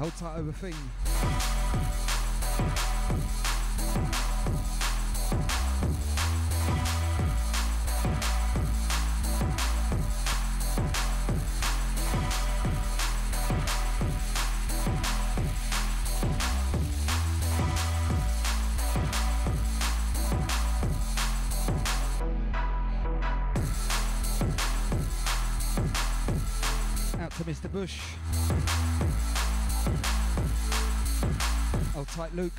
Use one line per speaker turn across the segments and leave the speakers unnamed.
hold tight over theme. To Mr. Bush. Hold tight, Luke.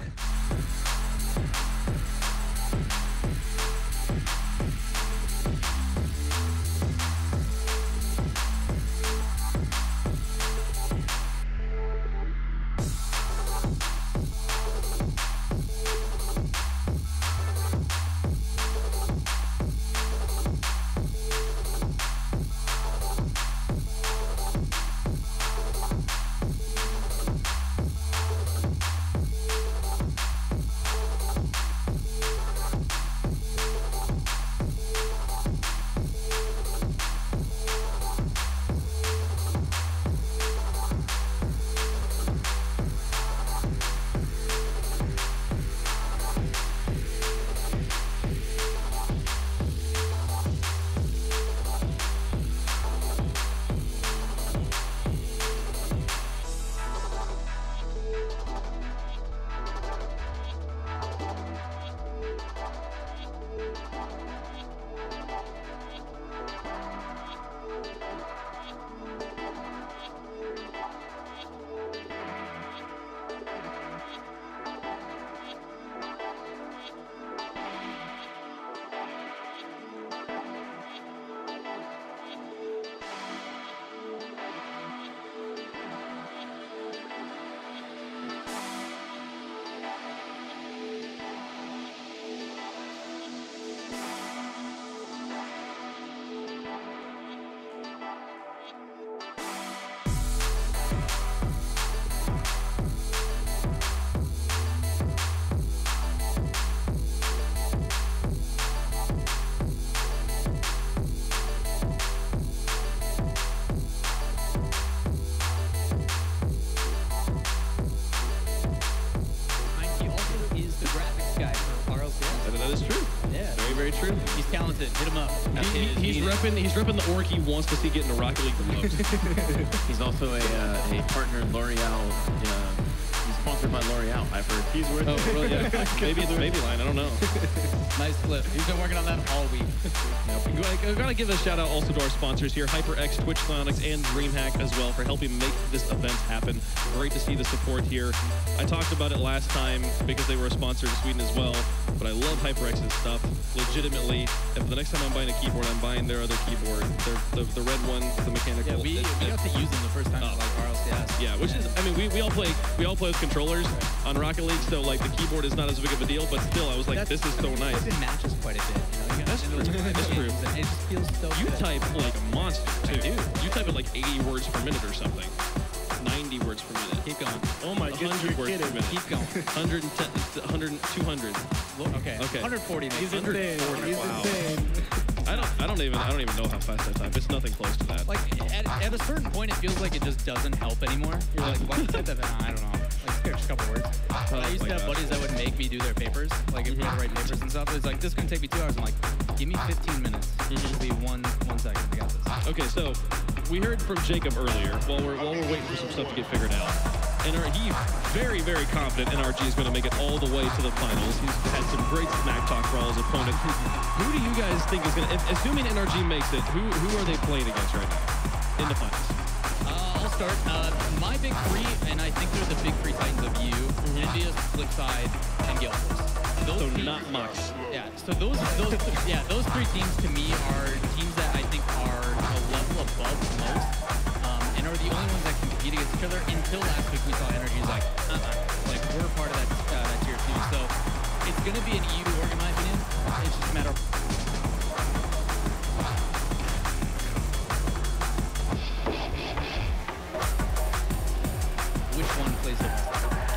He's repping the org he wants to see get into Rocket League the most.
He's also a partner in L'Oreal. He's sponsored by L'Oreal. I've heard. He's worth it.
Oh, really? Yeah. Maybe it's Baby Line. I don't know.
Nice clip. He's been working on that all week.
I've got to give a shout out also to our sponsors here, HyperX, Twitch Clonics, and DreamHack as well for helping make this event happen. Great to see the support here. I talked about it last time because they were a sponsor in Sweden as well, but I love HyperX's stuff. Legitimately, if the next time I'm buying a keyboard, I'm buying their other keyboard. The red one, the mechanical.
Yeah, we got to use them the first time, like RLCS.
Yeah, which is, I mean, we all play with controllers on Rocket League, so like the keyboard is not as big of a deal, but still, I was like, this is so nice.
It matches quite a bit. You know?
That's true. That's true.
And it just feels so
You
good.
type like a monster too. Dude, you type at like 80 words per minute or something. 90 words per minute.
Keep going.
Oh my goodness,
100 words per minute.
Keep going.
110, 100, 200.
Okay. 140.
He's
140.
insane.
Wow.
Insane.
I don't even know how fast I type. It's nothing close to that.
Like at a certain point, it feels like it just doesn't help anymore. You're like, what? I don't know. Like just a couple words. I used to have buddies that would make me do their papers, like if we had to write papers and stuff. It's like, this is gonna take me 2 hours. I'm like, give me 15 minutes. It'll be one second. I got this.
Okay, so we heard from Jacob earlier while we're waiting for some stuff to get figured out. And he's very, very confident NRG is going to make it all the way to the finals. He's had some great smack talk for all his opponents. Who do you guys think is going to, assuming NRG makes it, who are they playing against right now in the finals?
I'll start. My big three, and I think they're the big three titans of you, Envious, Flipside, and Gale Force.
So
teams,
not Mox.
Yeah, so those three teams to me are teams that I think are a level above most, and are the only ones that can compete against each other. Until last week, we saw Energy like we're part of that tier 2. So it's going to be an EU org in my opinion. It's just a matter of which one plays the best.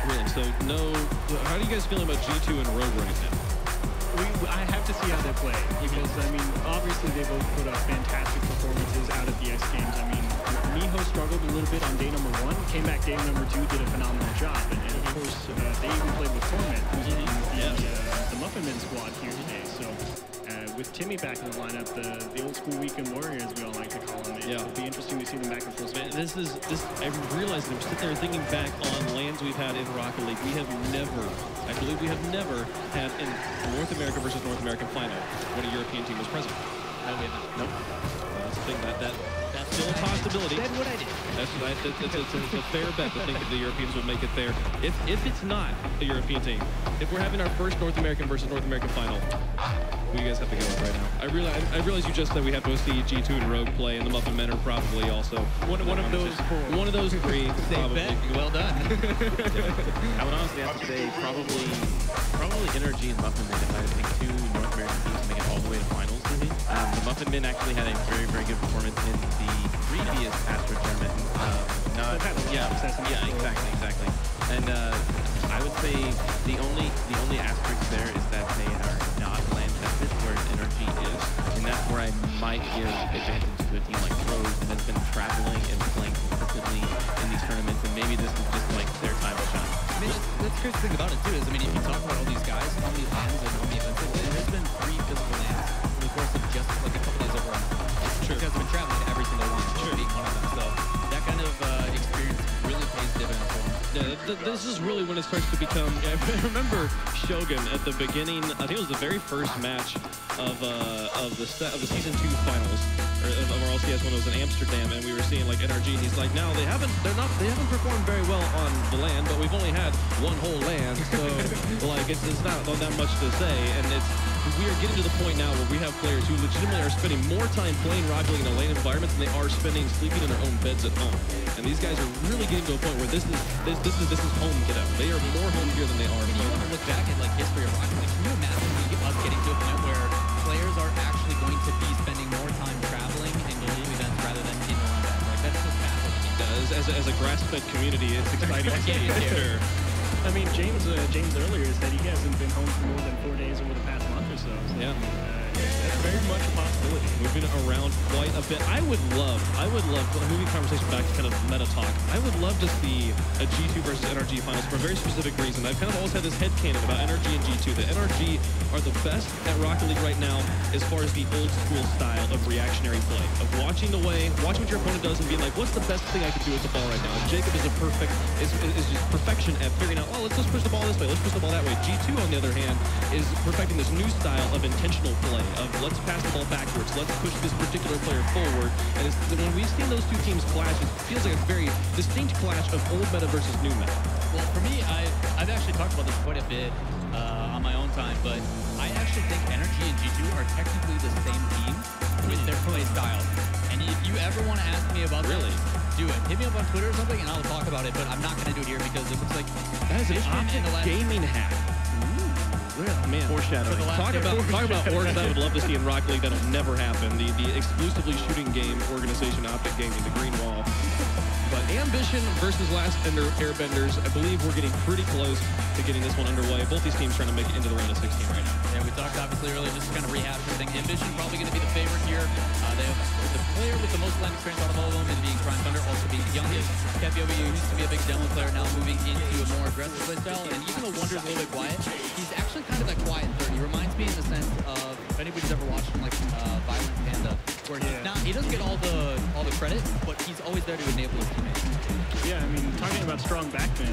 Really? So no. How are you guys feeling about G2 and Rogue right now?
I have to see how they play because, I mean, obviously they both put up fantastic performances out at the X Games. I mean, Miho struggled a little bit on day number 1, came back day number 2, did a phenomenal job. And of course, they even played with Torment, who's in the Muffin Men squad here today. So with Timmy back in the lineup, the old school weekend warrior, as we all like to call him, it'll be interesting to see them back in full swing.
Man, I realized that I'm sitting there thinking back on lands we've had in Rocket League. We have never, I believe we have never had in North America versus North American final when a European team was present.
No, we haven't.
Nope. That's the thing, that's still a possibility.
Said what I did.
It's a fair bet to think that the Europeans will make it there. If it's not a European team, if we're having our first North American versus North American final, who you guys have to go with right now? I realize you just said we have to see G2 and Rogue play, and the Muffin Men are probably also one of those four. One of those three, probably.
Well done.
I would honestly have to say probably Energy and Muffin Men if I think 2 North American teams to make it all the way to finals. The Muffin Men actually had a very, very good performance in the previous Astro tournament. Exactly. And I would say the only asterisk there is that they are not land tested, whereas Energy is, and that's where I might give advantage to a team like Rose that has been traveling and playing consistently in these tournaments, and maybe this is just like their time to shine.
I mean, that's the crazy thing about it too is, I mean, if you talk about all these guys, how many lands and how many events they've been, there's been 3 physical lands in the course of just like a couple days overall. Sure. Because I've been traveling to every single one, being one of them. So that kind of experience really pays dividends for them.
Yeah, this is really when it starts to become. I remember Shogun at the beginning. I think it was the very first match of the season 2 finals of our LCS when it was in Amsterdam, and we were seeing like NRG, and he's like, "Now they haven't performed very well on the land, but we've only had one whole land, so like it's not that much to say." And we are getting to the point now where we have players who legitimately are spending more time playing Rocket League in a lane environment than they are spending sleeping in their own beds at home. And these guys are really getting to a point where this is home to them. They are more home here than they are.
If you want to look back at like history of Rocket League, can you imagine us getting to a point where players are actually going to be spending more time traveling and going to events rather than in their own beds? Like that's just fascinating.
As a grass-fed community, it's exciting.
Sure.
I mean, James earlier said he hasn't been home for more than 4 days over the past month or so.
Yeah.
That's very much a possibility.
Moving around quite a bit. I would love, moving conversation back to kind of meta talk, I would love to see a G2 versus NRG finals for a very specific reason. I've kind of always had this headcanon about NRG and G2. The NRG are the best at Rocket League right now as far as the old school style of reactionary play, of watching what your opponent does and being like, what's the best thing I can do with the ball right now? And Jacob is just perfection at figuring out, oh, let's just push the ball this way, let's push the ball that way. G2, on the other hand, is perfecting this new style of intentional play, of let's pass the ball backwards, let's push this particular player forward. And when we've seen those two teams clash, it feels like a very distinct clash of old meta versus new meta.
Well, for me, I've actually talked about this quite a bit on my own time, but I actually think Energy and G2 are technically the same team with their play style. And if you ever want to ask me about that, do it. Hit me up on Twitter or something, and I'll talk about it, but I'm not going to do it here because it looks like
that is an optic gaming hack. Man,
foreshadowing.
Talk about orgs that I would love to see in Rocket League that'll never happen. The exclusively shooting game organization, Optic Gaming, the Green Wall. But Ambition versus Last Airbenders, I believe we're getting pretty close to getting this one underway. Both these teams trying to make it into the round of 16 right now.
Yeah, we talked obviously earlier, just to kind of rehash everything. Ambition probably going to be the favorite here. They have the player with the most land experience out of all of them is being Crime Thunder, also being the youngest. Kev Yobi used to be a big demo player, now moving into a more aggressive play style. And even though Wonder's a little bit quiet, he's actually kind of that quiet third. He reminds me in the sense of, if anybody's ever watched him, like Violent Panda, where he doesn't get all the credit, but he's always there to enable his teammates.
Yeah, I mean, talking about strong backmen,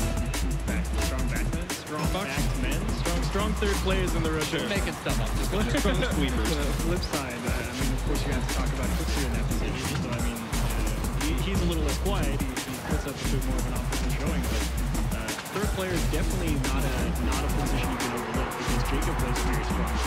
strong third players in the row.
Sure. Making stuff up.
Strong sweepers.
Flip side, I mean, of course, you have to talk about Cookser in that position. So, I mean, he's a little less quiet. He puts up a bit more of an offensive showing, but third player is definitely not a position you can overlook because Jacob plays very strong as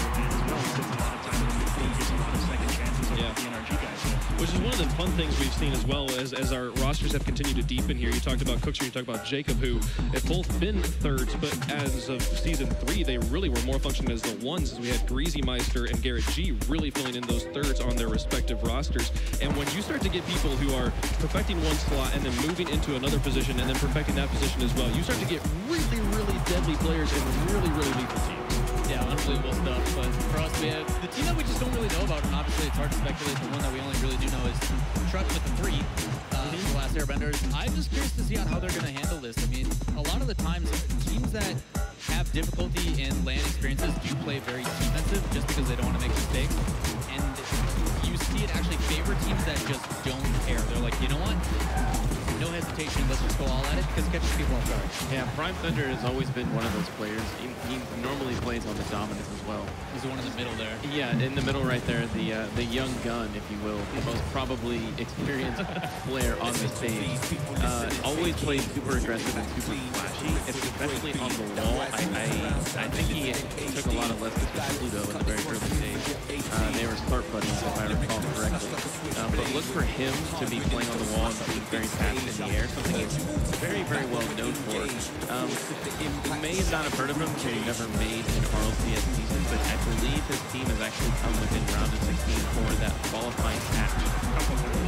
well. He sits a lot of time in the midfield, gets a lot of second chances over the NRG guys.
Which is one of the fun things we've seen as well as our rosters have continued to deepen here. You talked about Cookser, you talked about Jacob, who have both been thirds, but as of season 3, they really were more functioning as the ones, as we had Greasy Meister and Garrett G really filling in those thirds on their respective rosters. And when you start to get people who are perfecting one slot and then moving into another position and then perfecting that position as well, you start to get really, really deadly players and really, really lethal teams.
Yeah, unbelievable stuff. But for us, we have the team that we just don't really know about, and obviously it's hard to speculate. The one that we only really do know is Truck with the 3, the last Airbenders. I'm just curious to see how they're going to handle this. I mean, a lot of the times, teams that have difficulty in LAN experiences do play very defensive just because they don't want to make mistakes. And you see it actually favor teams that just don't care. They're like, you know what? No hesitation, let's just go all at it because it catches people off guard.
Yeah, Prime Thunder has always been one of those players. He normally plays on the dominance as well.
He's the one in the middle there.
Yeah, in the middle right there, the young gun, if you will, the most probably experienced player on the stage. Always plays super aggressive and super flashy, especially on the wall. I think he took a lot of lessons from Pluto in the very early stage. They were start buddies, if I recall correctly. But look for him to be playing on the wall and being very fast in the air, something he's very, very well known for. You may not have heard of him because he never made an RLCS season, but I believe his team has actually come within round of 16 for that qualifying match.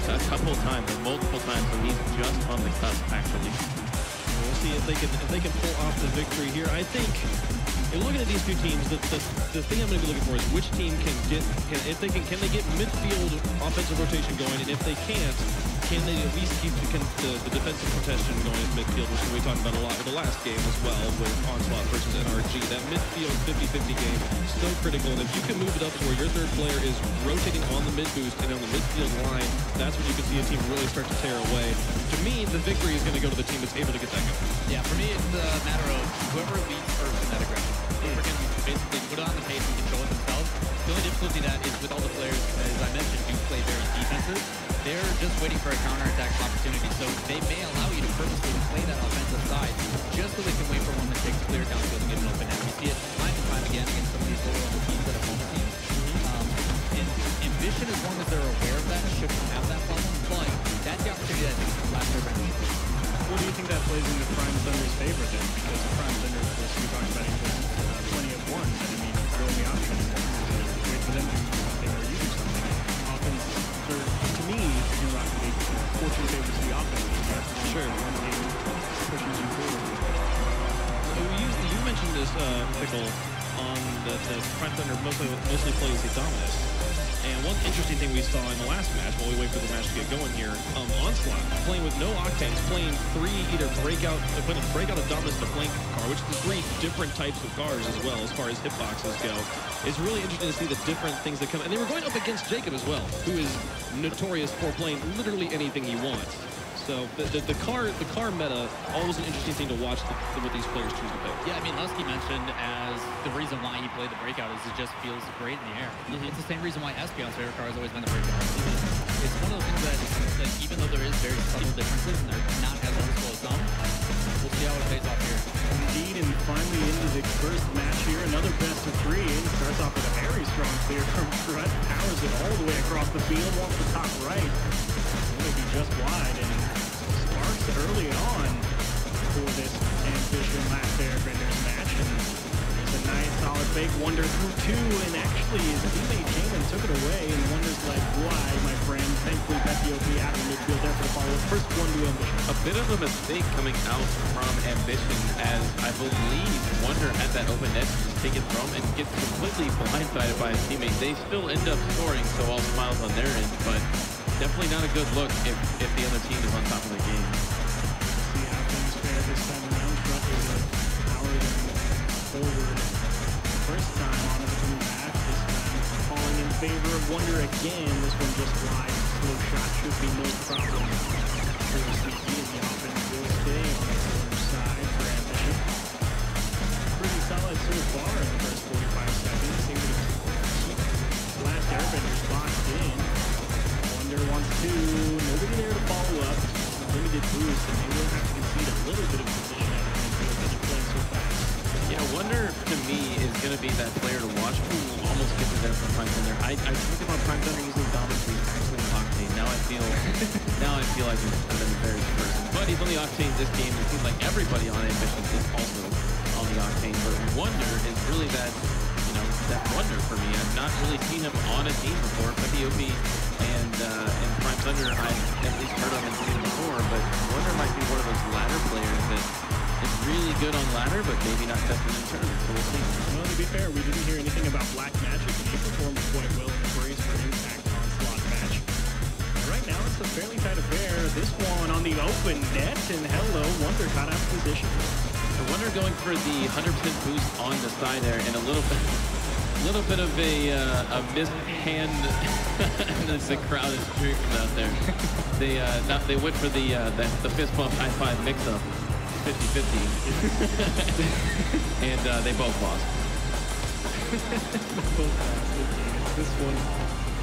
A couple of times, or multiple times, so he's just on the cusp, actually.
We'll see if they can pull off the victory here. I think, looking at these two teams, the thing I'm going to be looking for is which team can get midfield offensive rotation going, and if they can't, can they at least keep the defensive contention going at midfield, which we talked about a lot with the last game as well with Onslaught versus NRG. That midfield 50-50 game is so critical, and if you can move it up to where your third player is rotating on the mid boost and on the midfield line, that's when you can see a team really start to tear away. To me, the victory is going to go to the team that's able to get that going.
Yeah, for me, it's a matter of whoever leads first in that aggression. Whoever can basically put it on the pace and control it themselves. The only difficulty that is with all the players, as I mentioned, do play very defensive. They're just waiting for a counterattack opportunity, so they may allow you to purposely play that offensive side just so they can wait for one mistake to clear downfield and get an open end. We see it time and time again against some of these lower-level teams that have home teams. And Ambition, as long as they're aware of that, shouldn't have that problem, but that's the opportunity that I think is last year.
What do you think that plays into Prime Thunder's favor then? Because Prime Thunder, of course, we talked about plenty of ones, and I mean, their only option is wait for them to do something or you do something. Offense, to me, in Rocket League, fortune favors the offense.
Sure.
One game pushes you forward.
You mentioned this, Pickle, on the Prime Thunder mostly plays the Dominus. And one interesting thing we saw in the last match, while we wait for the match to get going here, Onslaught playing with no Octanes, playing either breakout of Dominus and a flank car, which is 3 different types of cars as well as far as hitboxes go. It's really interesting to see the different things that come. And they were going up against Jacob as well, who is notorious for playing literally anything he wants. So the car meta, always an interesting thing to watch what these players choose to pick.
Yeah, I mean, Lusky mentioned as the reason why he played the breakout is it just feels great in the air. It's the same reason why Espion's favorite car has always been the breakout. It's one of those things that, like, even though there is very subtle differences and they're not as noticeable as some, we'll see how it plays off here.
Indeed, and finally into the first match here, another best of 3. And starts off with a very strong clear from Front, powers it all the way across the field, off the top right. Maybe just wide, and sparks early on for this Ambition last Airbenders match. And it's a nice solid fake. Wonder through 2, and actually his teammate came and took it away, and Wonder's like, why, my friend? Thankfully, Becky OP out of the midfield there for the follow-up. First one to Ambition.
A bit of a mistake coming out from Ambition, as I believe Wonder had that open net to just take it from and get completely blindsided by his teammate. They still end up scoring, so all smiles on their end, but definitely not a good look if the other team is on top of the game.
See how things fare this time around. Front is a power forward. First time on the coming back. This time falling in favor of Wonder again. This one just wide. Slow shot should be no problem. Pretty sneaky, and the offense will stay on the corner side for Ambition. Pretty solid so far in the first 45 seconds. Able to keep the last Airbenders locked in. Wonder wants to. Nobody there to follow up. Limited boost, and they will have to concede a little bit of position out of the midfield because they're playing so fast.
Yeah, Wonder to me is going to be that player to watch who almost gets it there from Prime Thunder. I talked about Prime Thunder using Dominus, he's actually on Octane. Now I feel like he's an embarrassed person. But he's on the Octane this game. It seems like everybody on Ambition is also on the Octane. But Wonder is really that, that Wonder for me. I've not really seen him on a team before. Pepe and Prime Thunder, I've at least heard of and seen before, but Wonder might be one of those ladder players that is really good on ladder, but maybe not tested in tournaments, so we'll see.
Well, to be fair, we didn't hear anything about Black Magic, and he performed quite well in the Brace for Impact Onslaught match. Right now, it's a fairly tight affair. This one on the open net, and hello, Wonder caught out of position.
The Wonder going for the 100% boost on the side there, and a little bit of a missed hand as the crowd is cheering out there. They went for the fist bump high five mix-up, 50-50, and they both lost.
This one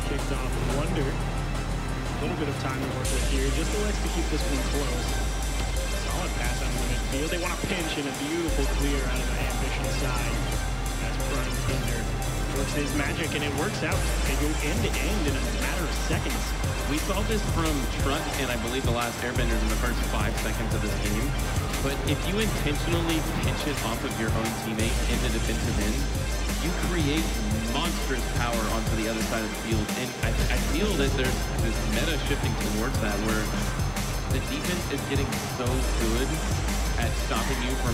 kicked off Wonder. A little bit of time to work with here. Just elects to keep this one close. Solid pass out of the midfield. They want to pinch in a beautiful clear out of the Ambition side. That's Prime Thunder. Works his magic, and it works out. They go end-to-end in a matter of seconds.
We saw this from Truck and I believe the last Airbenders in the first 5 seconds of this game. But if you intentionally pinch it off of your own teammate in the defensive end, you create monstrous power onto the other side of the field. And I feel that there's this meta shifting towards that where the defense is getting so good at stopping you from,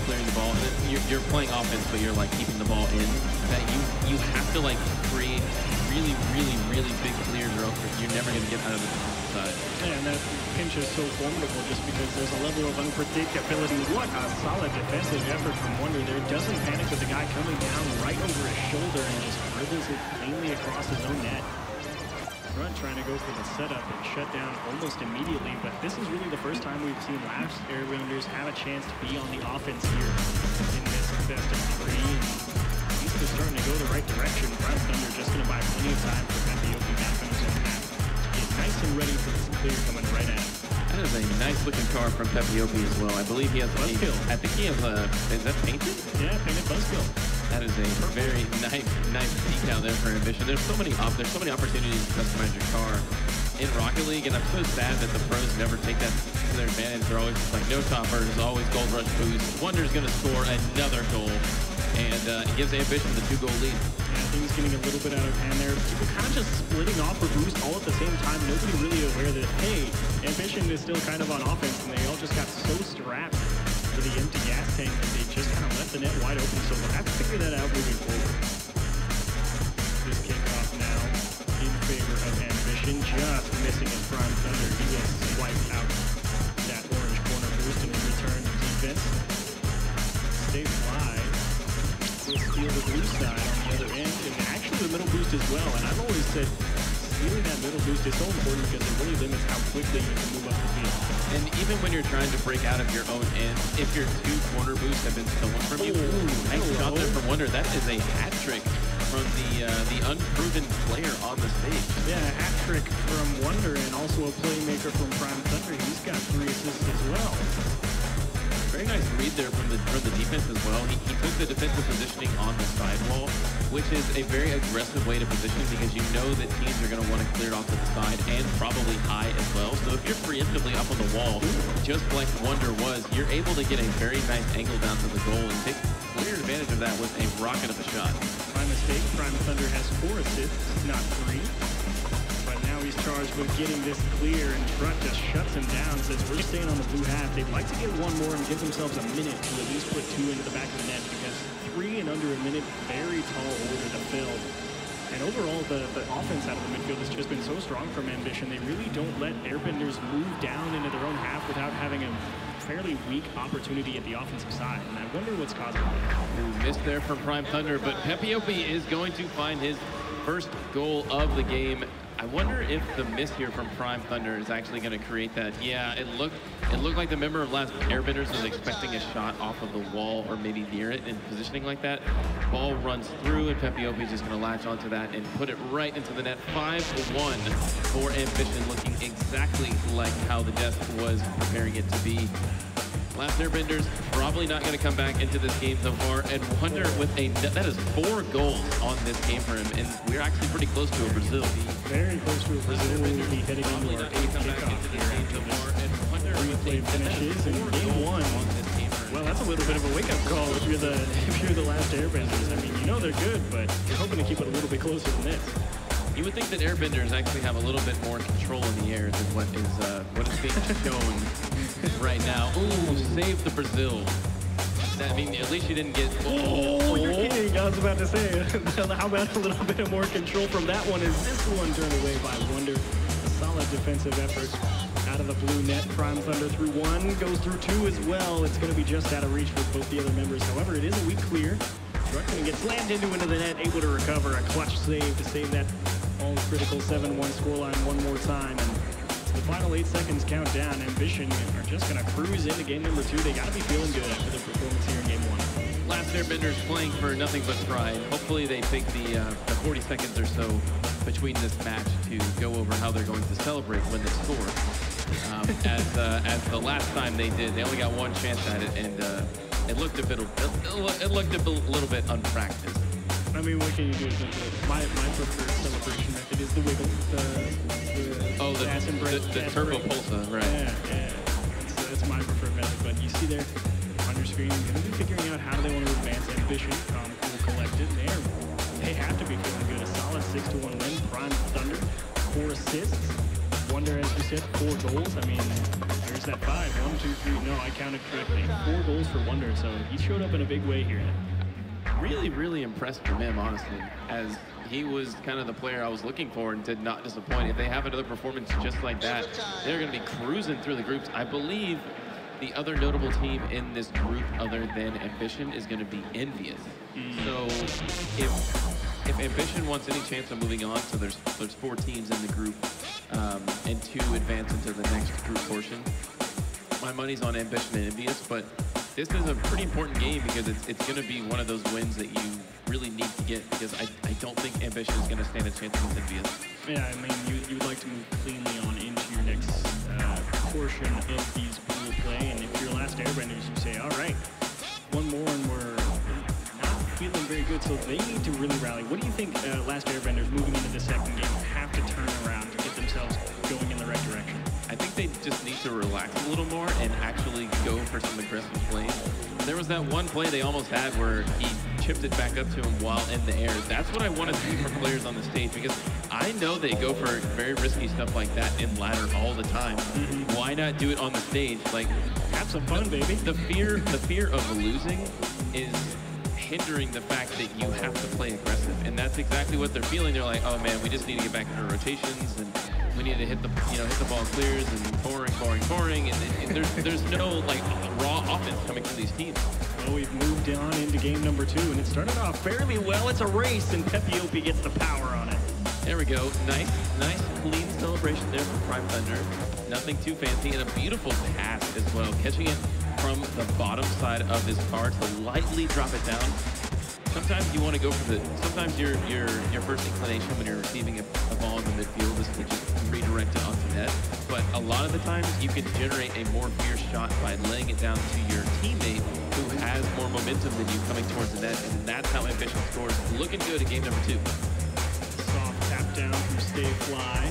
clearing the ball. And you're playing offense, but you're like keeping the ball in. That you have to like create really, really, really big clears, or else you're never going to get out of the side.
Yeah, and that pinch is so formidable just because there's a level of unpredictability. What a solid defensive effort from Wonder there. Doesn't panic with the guy coming down right over his shoulder and just dribbles it cleanly across his own net. Front trying to go for the setup and shut down almost immediately, but this is really the first time we've seen last Airbenders have a chance to be on the offense here in this best of 3. And things are starting to go the right direction. Prime Thunder just going to buy plenty of time for Pepe back on his own map to get nice and ready for this clear coming right at him.
That is a nice looking car from Pepe as well. I believe he has
Buzzkill.
I think he has a, is that painted?
Yeah, painted Buzzkill.
That is a very nice decal there for Ambition. There's so many opportunities to customize your car in Rocket League, and I'm so sad that the pros never take that to their advantage. They're always just like, no topper, there's always Gold Rush boost. Wonder's going to score another goal, and it gives Ambition the 2-goal lead.
Yeah, things getting a little bit out of hand there. People kind of just splitting off for boost all at the same time. Nobody really aware that, hey, Ambition is still kind of on offense, and they all just got so strapped for the empty gas tank that they just kind of left the net wide open. So we'll have to figure that out moving forward. This kickoff now in favor of Ambition, just missing his Prime Thunder. He gets wiped out that orange corner boost, and in return defense. Stay fly. Will steal the blue side on the other end, and actually the middle boost as well. And I've always said stealing that middle boost is so important because it really limits how quickly you can move up the field.
And even when you're trying to break out of your own end, if your 2 corner boosts have been stolen from you, nice shot there from Wonder. That is a hat trick from the unproven player on the stage.
Yeah, a hat trick from Wonder and also a playmaker from Prime Thunder. He's got 3 assists as well.
Very nice read there from the defense as well. He took the defensive positioning on the sidewall, which is a very aggressive way to position because you know that teams are going to want to clear it off to the side and probably high as well. So if you're preemptively up on the wall, just like Wonder was, you're able to get a very nice angle down to the goal and take clear advantage of that with a rocket of a shot.
My mistake, Prime Thunder has 4 assists, not 3. But now he's charged with getting this clear, and Trutt just shuts him down, says we're staying on the blue half. They'd like to get 1 more and give themselves a minute to at least put 2 into the back of the net because 3 in under a minute, very tall order to fill. And overall, the offense out of the midfield has just been so strong from Ambition. They really don't let Airbenders move down into their own half without having a fairly weak opportunity at the offensive side. And I wonder what's causing that.
Missed there from Prime Thunder, but Pepe is going to find his first goal of the game. I wonder if the miss here from Prime Thunder is actually going to create that. Yeah, it looked like the member of last Airbenders was expecting a shot off of the wall or maybe near it in positioning like that. Ball runs through, and Pepe is just going to latch onto that and put it right into the net. 5-1 for Ambition, looking exactly like how the Death was preparing it to be. Last Airbenders probably not going to come back into this game so far, and Wonder with that is 4 goals on this game for him, and we're actually pretty close to a Brazil.
Very close to a Brazil. We'll be heading into our 8th kickoff here after this replay finishes, and game 1, well, that's a little bit of a wake-up call if you're the last Airbenders. I mean, you know they're good, but you're hoping to keep it a little bit closer than this.
You would think that Airbenders actually have a little bit more control in the air than what is being shown right now. Ooh, save the Brazil. I mean, at least you didn't get...
Oh, you're kidding. I was about to say, how about a little bit more control from that one as this one turned away by Wonder. A solid defensive effort out of the blue net. Prime Thunder through one, goes through two as well. It's going to be just out of reach for both the other members. However, it is a weak clear. Druckmann gets slammed into the net, able to recover. A clutch save to save that all-critical 7-1 scoreline one more time. And the final 8 seconds count down. Ambition are just going to cruise into game number 2. They got to be feeling good after their performance here in game 1.
Last Airbenders playing for nothing but pride. Hopefully they take the 40 seconds or so between this match to go over how they're going to celebrate when they score. As the last time they did, they only got one chance at it, and it looked a little bit unpracticed.
I mean, what can you do? My preferred celebration method is the wiggle, the ass and breath.
The turbo pulsa, right?
Yeah. That's my preferred method. But you see there on your screen, you're going to be figuring out how they want to advance Ambition. Cool collected. They have to be feeling good. A solid 6-1 win. Prime Thunder, 4 assists. Wonder, as you said, 4 goals. I mean, there's that 5. 1, 2, 3. No, I counted correctly. 4 goals for Wonder. So he showed up in a big way here.
Really impressed from him, honestly, as he was kind of the player I was looking for and did not disappoint. If they have another performance just like that, they're going to be cruising through the groups. I believe the other notable team in this group other than Ambition is going to be Envious. So if Ambition wants any chance of moving on, so there's 4 teams in the group and 2 advance into the next group portion, my money's on Ambition and Envious, but this is a pretty important game because it's going to be one of those wins that you really need to get, because I don't think Ambition is going to stand a chance against Envious.
Yeah, I mean, you would like to move cleanly on into your next portion of these pool play, and if you're last Airbenders, you say, all right, one more and we're not feeling very good, so they need to really rally. What do you think last Airbenders moving into the second game have to turn around to get themselves going in the right direction?
I think they just need to relax a little more and actually go for some aggressive plays. There was that one play they almost had where he chipped it back up to him while in the air. That's what I want to see from players on the stage, because I know they go for very risky stuff like that in ladder all the time. Why not do it on the stage? Like,
have some fun, baby.
The fear of losing is hindering the fact that you have to play aggressive, and that's exactly what they're feeling. They're like, oh man, we just need to get back into rotations, and we need to hit the ball clears and boring, and there's no like raw offense coming from these teams.
Well, we've moved on into game number 2, and it started off fairly well. It's a race, and Pepiopi gets the power on it.
There we go. Nice, clean celebration there from Prime Thunder. Nothing too fancy, and a beautiful pass as well, catching it from the bottom side of his card to lightly drop it down. Sometimes you want to go for sometimes your first inclination when you're receiving a ball in the midfield is to just redirect it onto net. But a lot of the times you can generate a more fierce shot by laying it down to your teammate who has more momentum than you coming towards the net, and that's how Ambition scores. Looking good in game number 2.
Soft tap down from Stay Fly.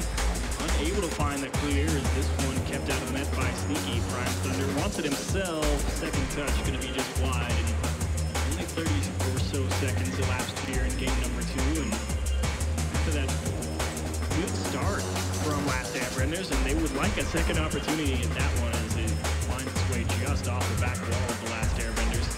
Unable to find the clear as this one kept out of the net by Sneaky. Prime Thunder wants it himself. Second touch going to be just wide. And only 30 or so seconds elapsed here in game number 2. And after that good start from last Airbenders, and they would like a second opportunity at that one as it finds its way just off the back wall of the last Airbenders.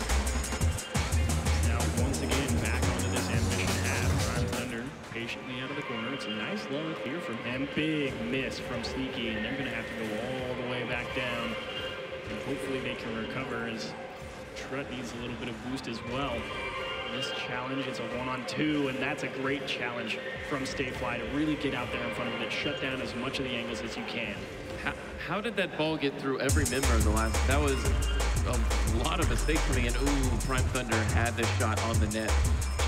Now once again back onto this Ambition half. Prime Thunder patiently out of the corner. It's a nice love here from him. Big miss from Sneaky, and they're going to have to go all the way back down. And hopefully they can recover, as Trut needs a little bit of boost as well. This challenge, it's a 1-on-2, and that's a great challenge from Stay Fly to really get out there in front of it, shut down as much of the angles as you can.
How did that ball get through every member of the last? That was a lot of mistakes coming in. Ooh, Prime Thunder had this shot on the net.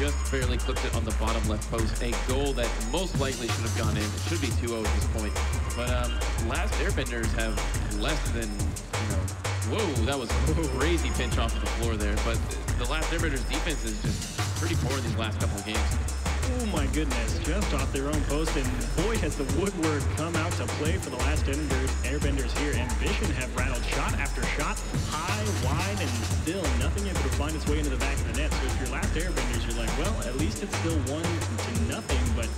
Just barely clipped it on the bottom left post. A goal that most likely should have gone in. It should be 2-0 at this point. But last Airbenders have less than, whoa, that was a crazy pinch off of the floor there. But the last Airbenders defense is just pretty poor in these last couple of games.
Oh my goodness, just off their own post, and boy has the woodwork come out to play for the last airbenders here. Ambition have rattled shot after shot, high, wide, and still nothing able to find its way into the back of the net. So if your last airbenders, you're like, well, at least it's still 1-0, but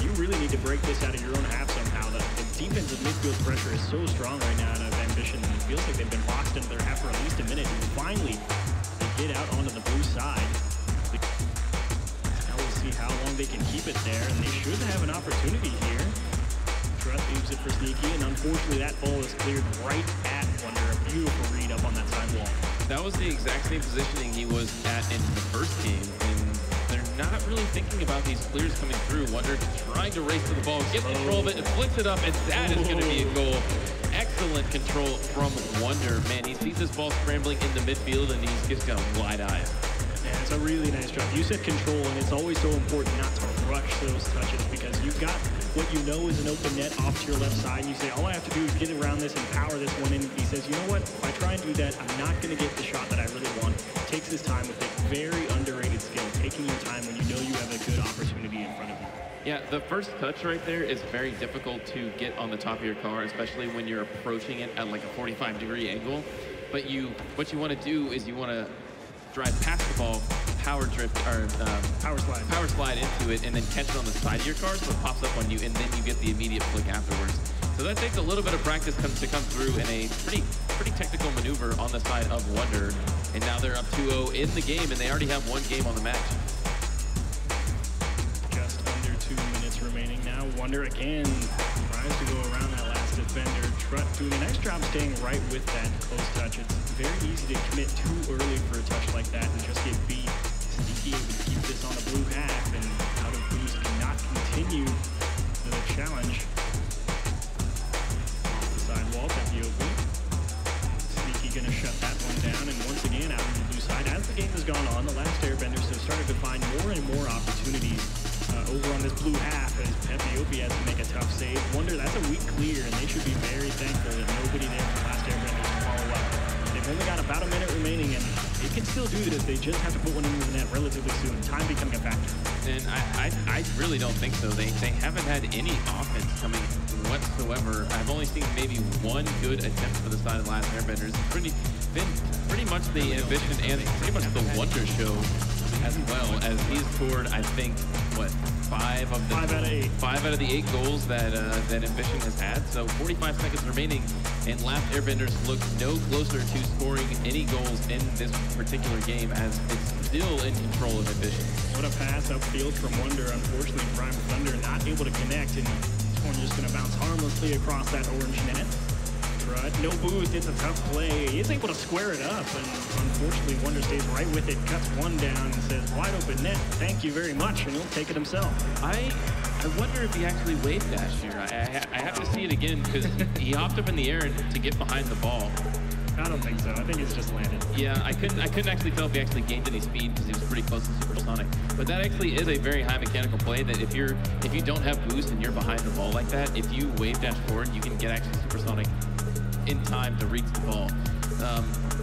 you really need to break this out of your own half somehow. The defensive midfield pressure is so strong right now out of Ambition. It feels like they've been boxed into their half for at least a minute, and finally they get out onto the blue side. See how long they can keep it there, and they should have an opportunity here. Trust leaves it for Sneaky, and unfortunately that ball is cleared right at Wonder. A beautiful read up on that side wall.
That was the exact same positioning he was at in the first game, and they're not really thinking about these clears coming through. Wonder trying to race to the ball, get control of it, and flicks it up, and that is going to be a goal. Excellent control from Wonder. Man, he sees this ball scrambling in the midfield, and he's just got wide eyes.
Yeah, it's a really nice job. You said control, and it's always so important not to rush those touches because you've got what you know is an open net off to your left side, and you say, all I have to do is get around this and power this one in. He says, you know what? If I try and do that, I'm not going to get the shot that I really want. Takes his time with it. Very underrated skill, taking your time when you know you have a good opportunity in front of you.
Yeah, the first touch right there is very difficult to get on the top of your car, especially when you're approaching it at like a 45-degree angle. But what you want to do is you want to drive past the ball, power slide into it, and then catch it on the side of your car so it pops up on you, and then you get the immediate flick afterwards. So that takes a little bit of practice to come through in a pretty technical maneuver on the side of Wonder. And now they're up 2-0 in the game, and they already have 1 game on the match.
Just under 2 minutes remaining now. Wonder again tries to go around that last defender. Trut doing a nice job staying right with that close touch. It's very easy to commit too early for a touch like that and just get beat. Sneaky able to keep this on the blue half, and out of boost cannot continue the challenge. Off the sidewall, Tapioca. Sneaky gonna shut that one down, and once again out of the blue side. As the game has gone on, the last airbenders have started to find more and more opportunities over on this blue half as Tapioca has to make a tough save. Wonder that's a weak clear, and they should be very thankful that nobody there from the last airbenders to follow up. They've only got about a minute remaining, and they can still do this. They just have to put one into the net relatively soon. Time becoming a factor.
And I really don't think so. They haven't had any offense coming whatsoever. I've only seen maybe 1 good attempt for the side of the last airbenders. It's been pretty much the Ambition and pretty much the Wonder show as well, as he's scored, I think, what, 5 out of the 8 goals that Ambition has had. So 45 seconds remaining, and last airbenders look no closer to scoring any goals in this particular game, as it's still in control of Ambition.
What a pass upfield from Wonder. Unfortunately, Prime Thunder not able to connect, and this one just going to bounce harmlessly across that orange net. No boost, it's a tough play. He's able to square it up, and unfortunately Wonder stays right with it, cuts one down, and says, wide open net, thank you very much, and he'll take it himself.
I wonder if he actually wave dashed here. I have to see it again, because he hopped up in the air to get behind the ball.
I don't think so. I think it's just landed.
Yeah, I couldn't actually tell if he actually gained any speed because he was pretty close to supersonic. But that actually is a very high mechanical play that if you don't have boost and you're behind the ball like that, if you wave dash forward, you can get actually supersonic in time to reach the ball.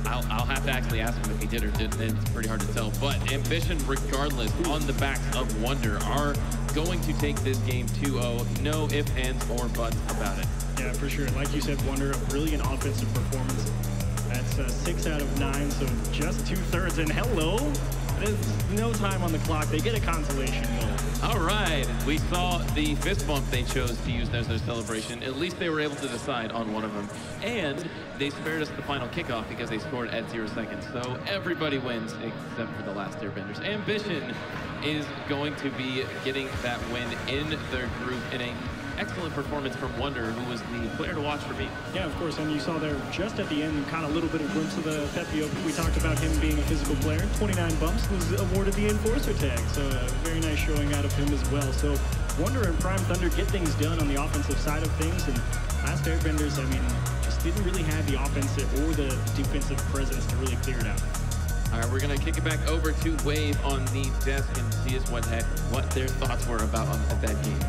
I'll have to actually ask him if he did or didn't. It's pretty hard to tell. But Ambition, regardless, on the backs of Wonder, are going to take this game 2-0. No ifs, ands, or buts about it.
Yeah, for sure. Like you said, Wonder, a brilliant offensive performance. That's 6 out of 9, so just 2/3. And hello, there's no time on the clock. They get a consolation goal.
All right, we saw the fist bump they chose to use as their celebration. At least they were able to decide on one of them. And they spared us the final kickoff because they scored at 0 seconds. So everybody wins except for the last airbenders. Ambition is going to be getting that win in their group in an excellent performance from Wonder, who was the player to watch for me.
Yeah, of course, and you saw there just at the end, kind of a little bit of glimpse of the Tapioca. We talked about him being a physical player. 29 bumps, was awarded the Enforcer tag, so a very nice showing out of him as well. So Wonder and Prime Thunder get things done on the offensive side of things, and last airbenders, I mean, just didn't really have the offensive or the defensive presence to really clear it out.
All right, we're going to kick it back over to Wave on the desk and see what their thoughts were about that game.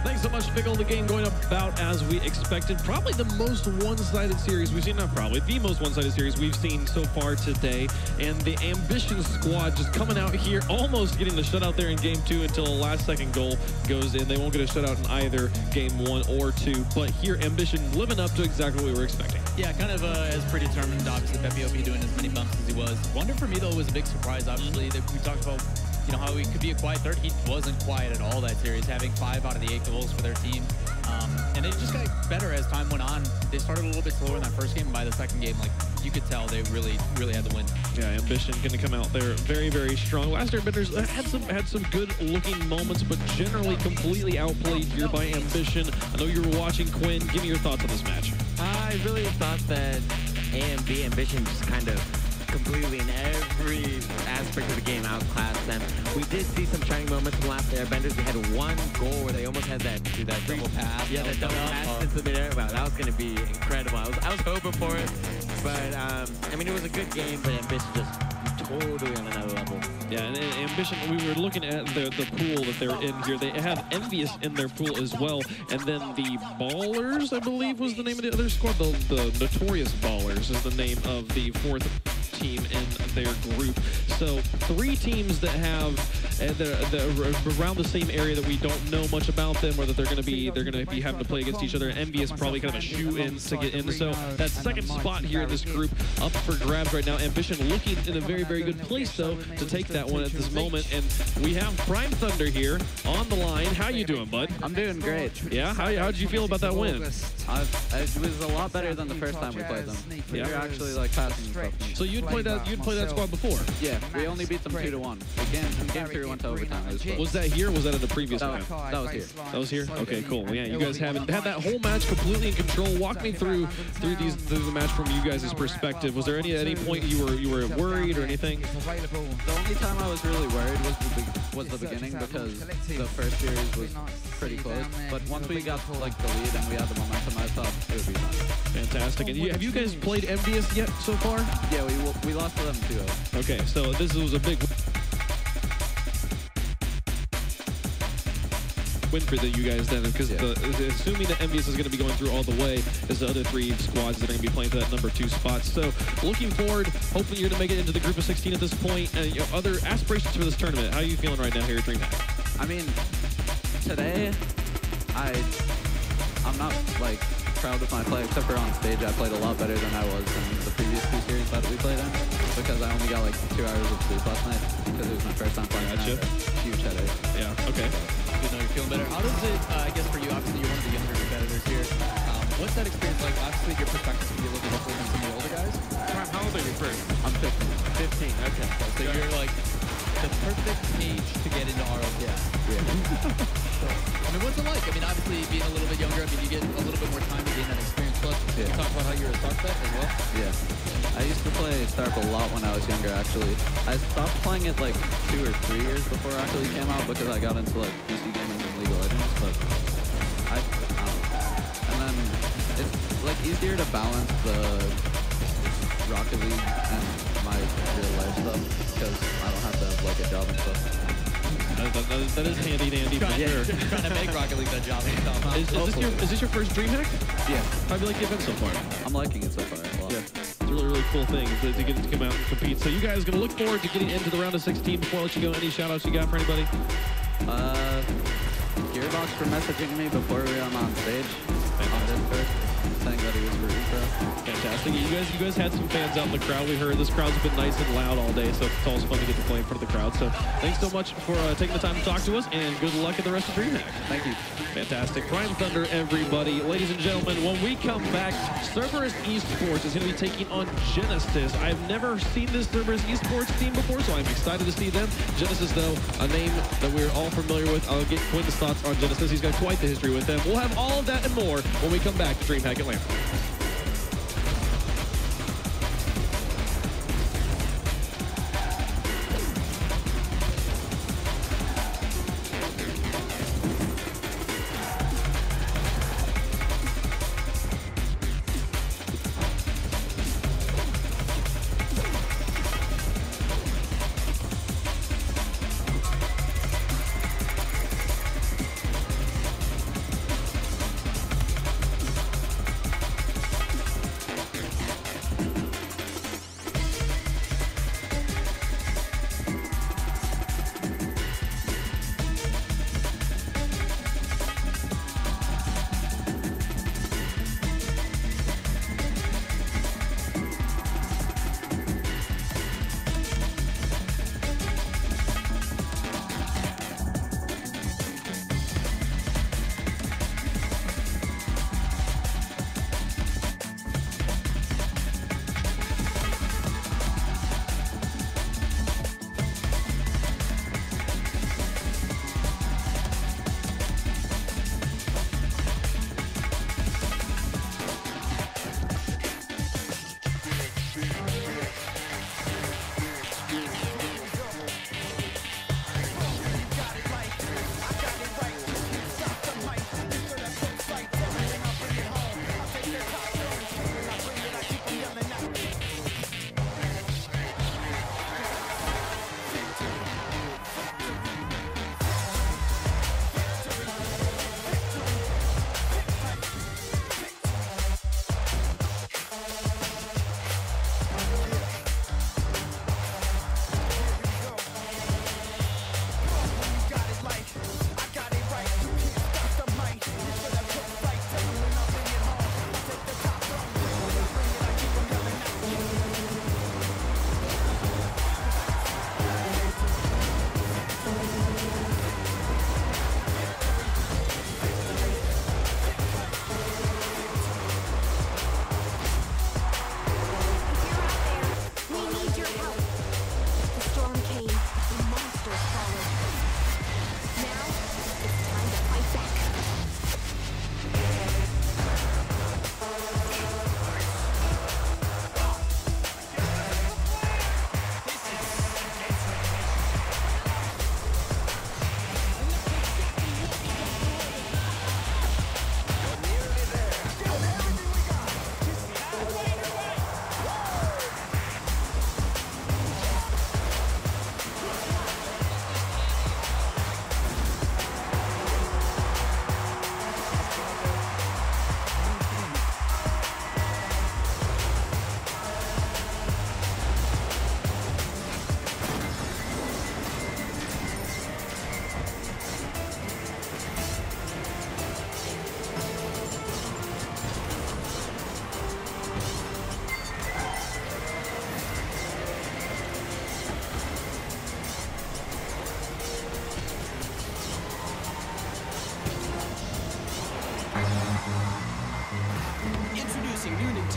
Thanks
so much, Fickle. The game going about as we expected. Probably the most one-sided series we've seen. Not probably, the most one-sided series we've seen so far today. And the Ambition squad just coming out here, almost getting the shutout there in game 2 until a last-second goal goes in. They won't get a shutout in either game 1 or 2. But here, Ambition living up to exactly what we were expecting.
Yeah, kind of as predetermined. Obviously, Pepe OP doing as many bumps as he was. Wonder for me, though, was a big surprise. Obviously, that we talked about, you know, how he could be a quiet third. He wasn't quiet at all that series, having 5 out of the 8 goals for their team. And it just got better as time went on. They started a little bit slower in that first game, and by the second game, like, you could tell they really had the win. Yeah, Ambition going to come out there very, very strong. Last Airbenders had some good-looking moments, but generally completely outplayed here by Ambition. I know you were watching, Quinn. Give me your thoughts on this match.
I really thought that Ambition just kind of completely in every aspect of the game outclassed them. We did see some shining moments from last Airbenders. We had one goal where they almost had that double pass. Yeah, that double pass into the air. Wow, that was going to be incredible. I was hoping for it, but I mean, it was a good game, but Ambition just totally on another level.
Yeah, and Ambition, we were looking at the pool that they're in here. They have Envious in their pool as well. And then the Ballers, I believe, was the name of the other squad. The Notorious Ballers is the name of the 4th team in their group. So 3 teams that have around the same area that we don't know much about them, or that they're going to be having to play against each other. Envious probably kind of a shoe-in to get in. So that second spot here in this group up for grabs right now. Ambition looking in a very, very good place, though, to take that one at this moment. And we have Prime Thunder here on the line. How you doing, bud?
I'm doing great.
Yeah? How did you feel about that win?
It was a lot better than the first time we played them. We were actually like passing stuff.
So you'd play that squad before?
Yeah, we only beat them 2-1. Again, in game 3 we went to overtime.
Was that here or was that at the previous event?
That was here.
That was here? Okay, cool. Well, yeah, you guys haven't had that whole match completely in control. Walk me through the match from you guys' perspective. Was there any point you were worried or anything?
The only time I was really worried was the beginning, because the first series was pretty close. But once we got like the lead and we had the momentum, I thought it would be fine.
Fantastic. And have you guys played Envious yet so far?
Yeah, we lost to them 2-0.
Okay, so this was a big win for you guys then, because assuming that Envious is going to be going through all the way as the other 3 squads that are going to be playing for that number 2 spot. So looking forward, hopefully you're going to make it into the group of 16 at this point. And other aspirations for this tournament. How are you feeling right now here at DreamHack?
I mean, today I'm not like proud of my play, except for on stage. I played a lot better than I was in the previous 2 series that we played in, because I only got like 2 hours of sleep last night because it was my first time playing.
Gotcha.
Huge headache.
Yeah. Okay.
Good to know you're feeling better. How does it, I guess for you, obviously you're one of the younger competitors here. What's that experience like? Obviously your perspective can be a little bit different than some of the older guys.
How old are you first?
I'm 15.
15. Okay.
So you're like the perfect age to get into RLC.
Yeah.
I mean, what's it like? I mean, obviously being a little bit younger, I mean, you get a little bit more time to gain that experience. Plus, you talk about how you're a Stark vet as well.
Yeah. I used to play Stark a lot when I was younger, actually. I stopped playing it like 2 or 3 years before it actually came out, because I got into like PC gaming and League of Legends, but and then it's like easier to balance the Rocket League and my real life stuff, because I don't have to have like a job and stuff.
That is handy dandy for sure.
Trying to make Rocket League that job himself, huh?
Is this your first DreamHack?
Yeah.
How do you like the event so far?
I'm liking it so far a lot.
Yeah. It's a really, really cool thing to get to come out and compete. So you guys are going to look forward to getting into the round of 16. Before I let you go, any shout outs you got for anybody?
Gearbox for messaging me before we were on stage on Discord, saying that he was rooting for us.
Fantastic. You guys had some fans out in the crowd. We heard this crowd's been nice and loud all day, so it's always fun to get to play in front of the crowd. So thanks so much for taking the time to talk to us, and good luck at the rest of DreamHack.
Thank you.
Fantastic. Prime Thunder, everybody. Ladies and gentlemen, when we come back, Cerberus Esports is going to be taking on Genesis. I've never seen this Cerberus Esports team before, so I'm excited to see them. Genesis, though, a name that we're all familiar with. I'll get Quinn's thoughts on Genesis. He's got quite the history with them. We'll have all of that and more when we come back to DreamHack Atlanta.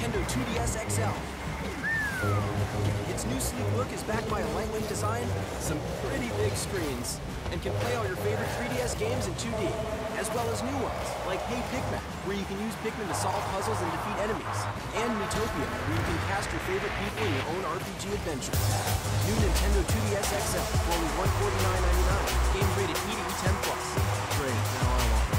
Nintendo 2DS XL. Its new sleek look is backed by a lightweight design, some pretty big screens, and can play all your favorite 3DS games in 2D, as well as new ones, like Hey Pikmin, where you can use Pikmin to solve puzzles and defeat enemies, and Miitopia, where you can cast your favorite people in your own RPG adventures. New Nintendo 2DS XL for only $149.99. Games rated PDE 10+. Great, now I want one.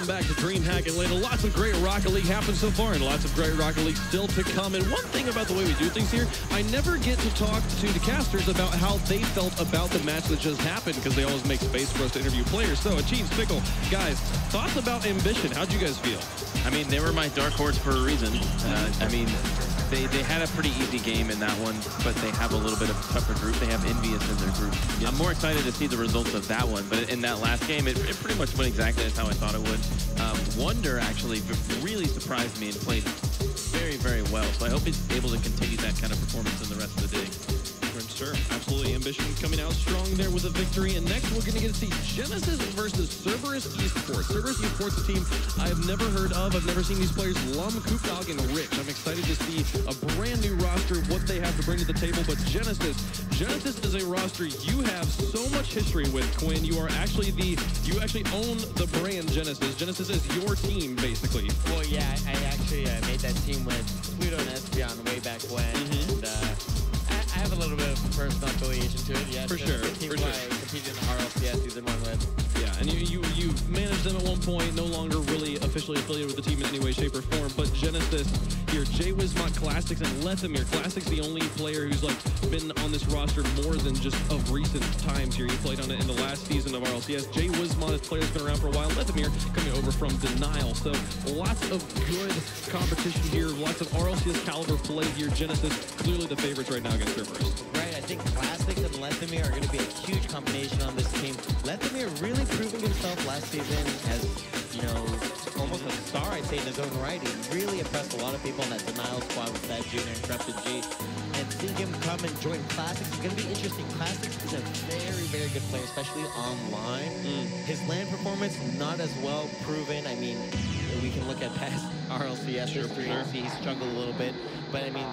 Back to DreamHack Atlanta. Lots of great Rocket League happened so far, and lots of great Rocket League still to come. And one thing about the way we do things here, I never get to talk to the casters about how they felt about the match that just happened, because they always make space for us to interview players. So, Achieve, Pickle, guys, thoughts about Ambition? How'd you guys feel?
I mean, they were my dark horse for a reason. I mean, They had a pretty easy game in that one, but they have a little bit of a tougher group. They have Envious in their group. Yes. I'm more excited to see the results of that one, but in that last game, it pretty much went exactly as how I thought it would. Wonder actually really surprised me and played very, very well, so I hope he's able to continue that kind of performance in the rest of the day.
Sure, absolutely. Ambition coming out strong there with a victory. And next, we're going to get to see Genesis versus Cerberus Esports. Cerberus Esports, a team I've never heard of. I've never seen these players, Lum, Koopdog, and Rich. I'm excited to see a brand new roster, what they have to bring to the table. But Genesis is a roster you have so much history with, Quinn. You are actually you actually own the brand Genesis. Genesis is your team, basically.
Well, yeah, I actually made that team with Pluto and Espeon way back when. And, I have a little bit of personal affiliation to it, yeah.
For sure.
The team who I competed in the RLCS Season 1 with.
Yeah, and you managed them at one point, no longer really officially affiliated with the team in any way, shape, or form. But Genesis here, J-Wismont, Classics, and Lethemir. Classics, the only player who's been on this roster more than just of recent times here. He played on it in the last season of RLCS. J-Wismont, his player's been around for a while. Lethemir coming over from Denial. So lots of good competition here, lots of RLCS caliber play here. Genesis clearly the favorites right now against Cerberus.
Right, I think Classics and Lethemir are going to be a huge combination on this team. Lethemir really proving himself last season as, you know, almost a star, I'd say, in his own right. He really impressed a lot of people in that Denial squad with that Junior and Corrupted G. And seeing him come and join Classics is going to be interesting. Classics is a very, very good player, especially online. His LAN performance, not as well proven. I mean, we can look at past RLCS history and see he's struggled a little bit. But, I mean,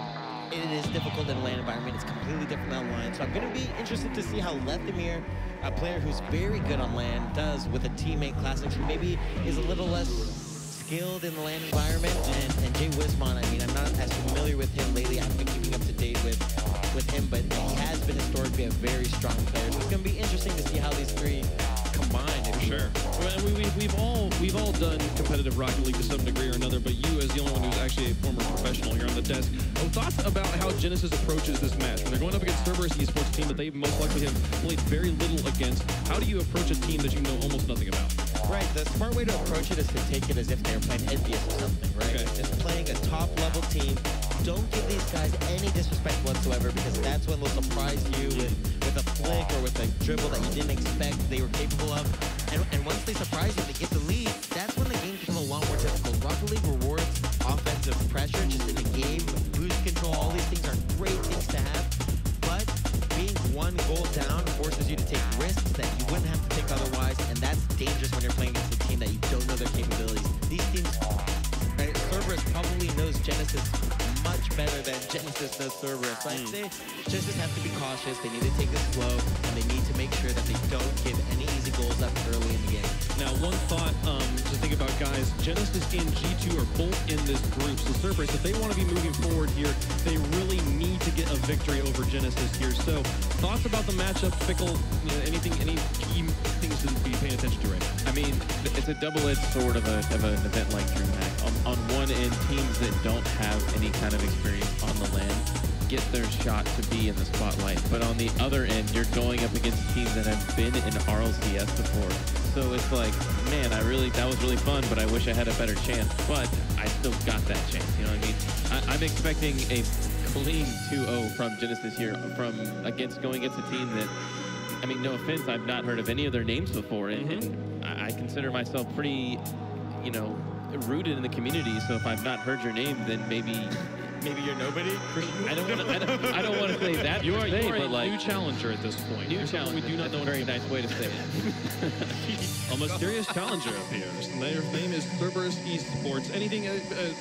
it is difficult in a LAN environment. It's completely different online. So I'm going to be interested to see how Lethemir, a player who's very good on LAN, does with a teammate Classics who maybe is a little less skilled in the LAN environment. And J-Wismont, I mean, I'm not as familiar with him lately. I haven't been keeping up to date with him, but he has been historically a very strong player. So it's going to be interesting to see how these three combine.
For sure. Well, we've all done competitive Rocket League to some degree or another, but you, as the only one who's actually a former professional here on the desk, thoughts about how Genesis approaches this match when they're going up against Cerberus Esports, a team that they most likely have played very little against? How do you approach a team that you know almost nothing about?
Right, the smart way to approach it is to take it as if they were playing Envious or something, right?
Okay.
Just playing a top-level team. Don't give these guys any disrespect whatsoever, because that's when they'll surprise you with a flick or with a dribble that you didn't expect they were capable of. And once they surprise you, they get the lead, that's when the game becomes a lot more difficult. Rocket League rewards offensive pressure just in the game, boost control, all these things are great things to have. But being one goal down forces you to take risks that you wouldn't have to take otherwise, and that's dangerous when you're playing against a team that you don't know their capabilities. These teams, right, Cerberus probably knows Genesis much better than Genesis knows Cerberus. So I'd say Genesis have to be cautious. They need to take it slow, and they need to make sure that they don't give any easy goals up early in the game.
Now, one thought to think about, guys, Genesis and G2 are both in this group. So Cerberus, if they want to be moving forward here, they really need to get a victory over Genesis here. So thoughts about the matchup, Fickle, any key things to be paying attention to right now?
I mean, it's a double-edged sword of an event like DreamHack. On one end, teams that don't have any kind of experience on the LAN get their shot to be in the spotlight. But on the other end, you're going up against teams that have been in RLCS before. So it's like, man, that was really fun, but I wish I had a better chance. But I still got that chance, you know what I mean? I'm expecting a clean 2-0 from Genesis here, going against a team that, I mean, no offense, I've not heard of any of their names before, and I consider myself pretty, you know, rooted in the community. So if I've not heard your name, then maybe you're nobody. I don't want to say that.
You are
but
a new challenger at this point.
New challenger.
We do not know.
A very nice way to say it.
A mysterious challenger appears. Their name is Cerberus Esports. Anything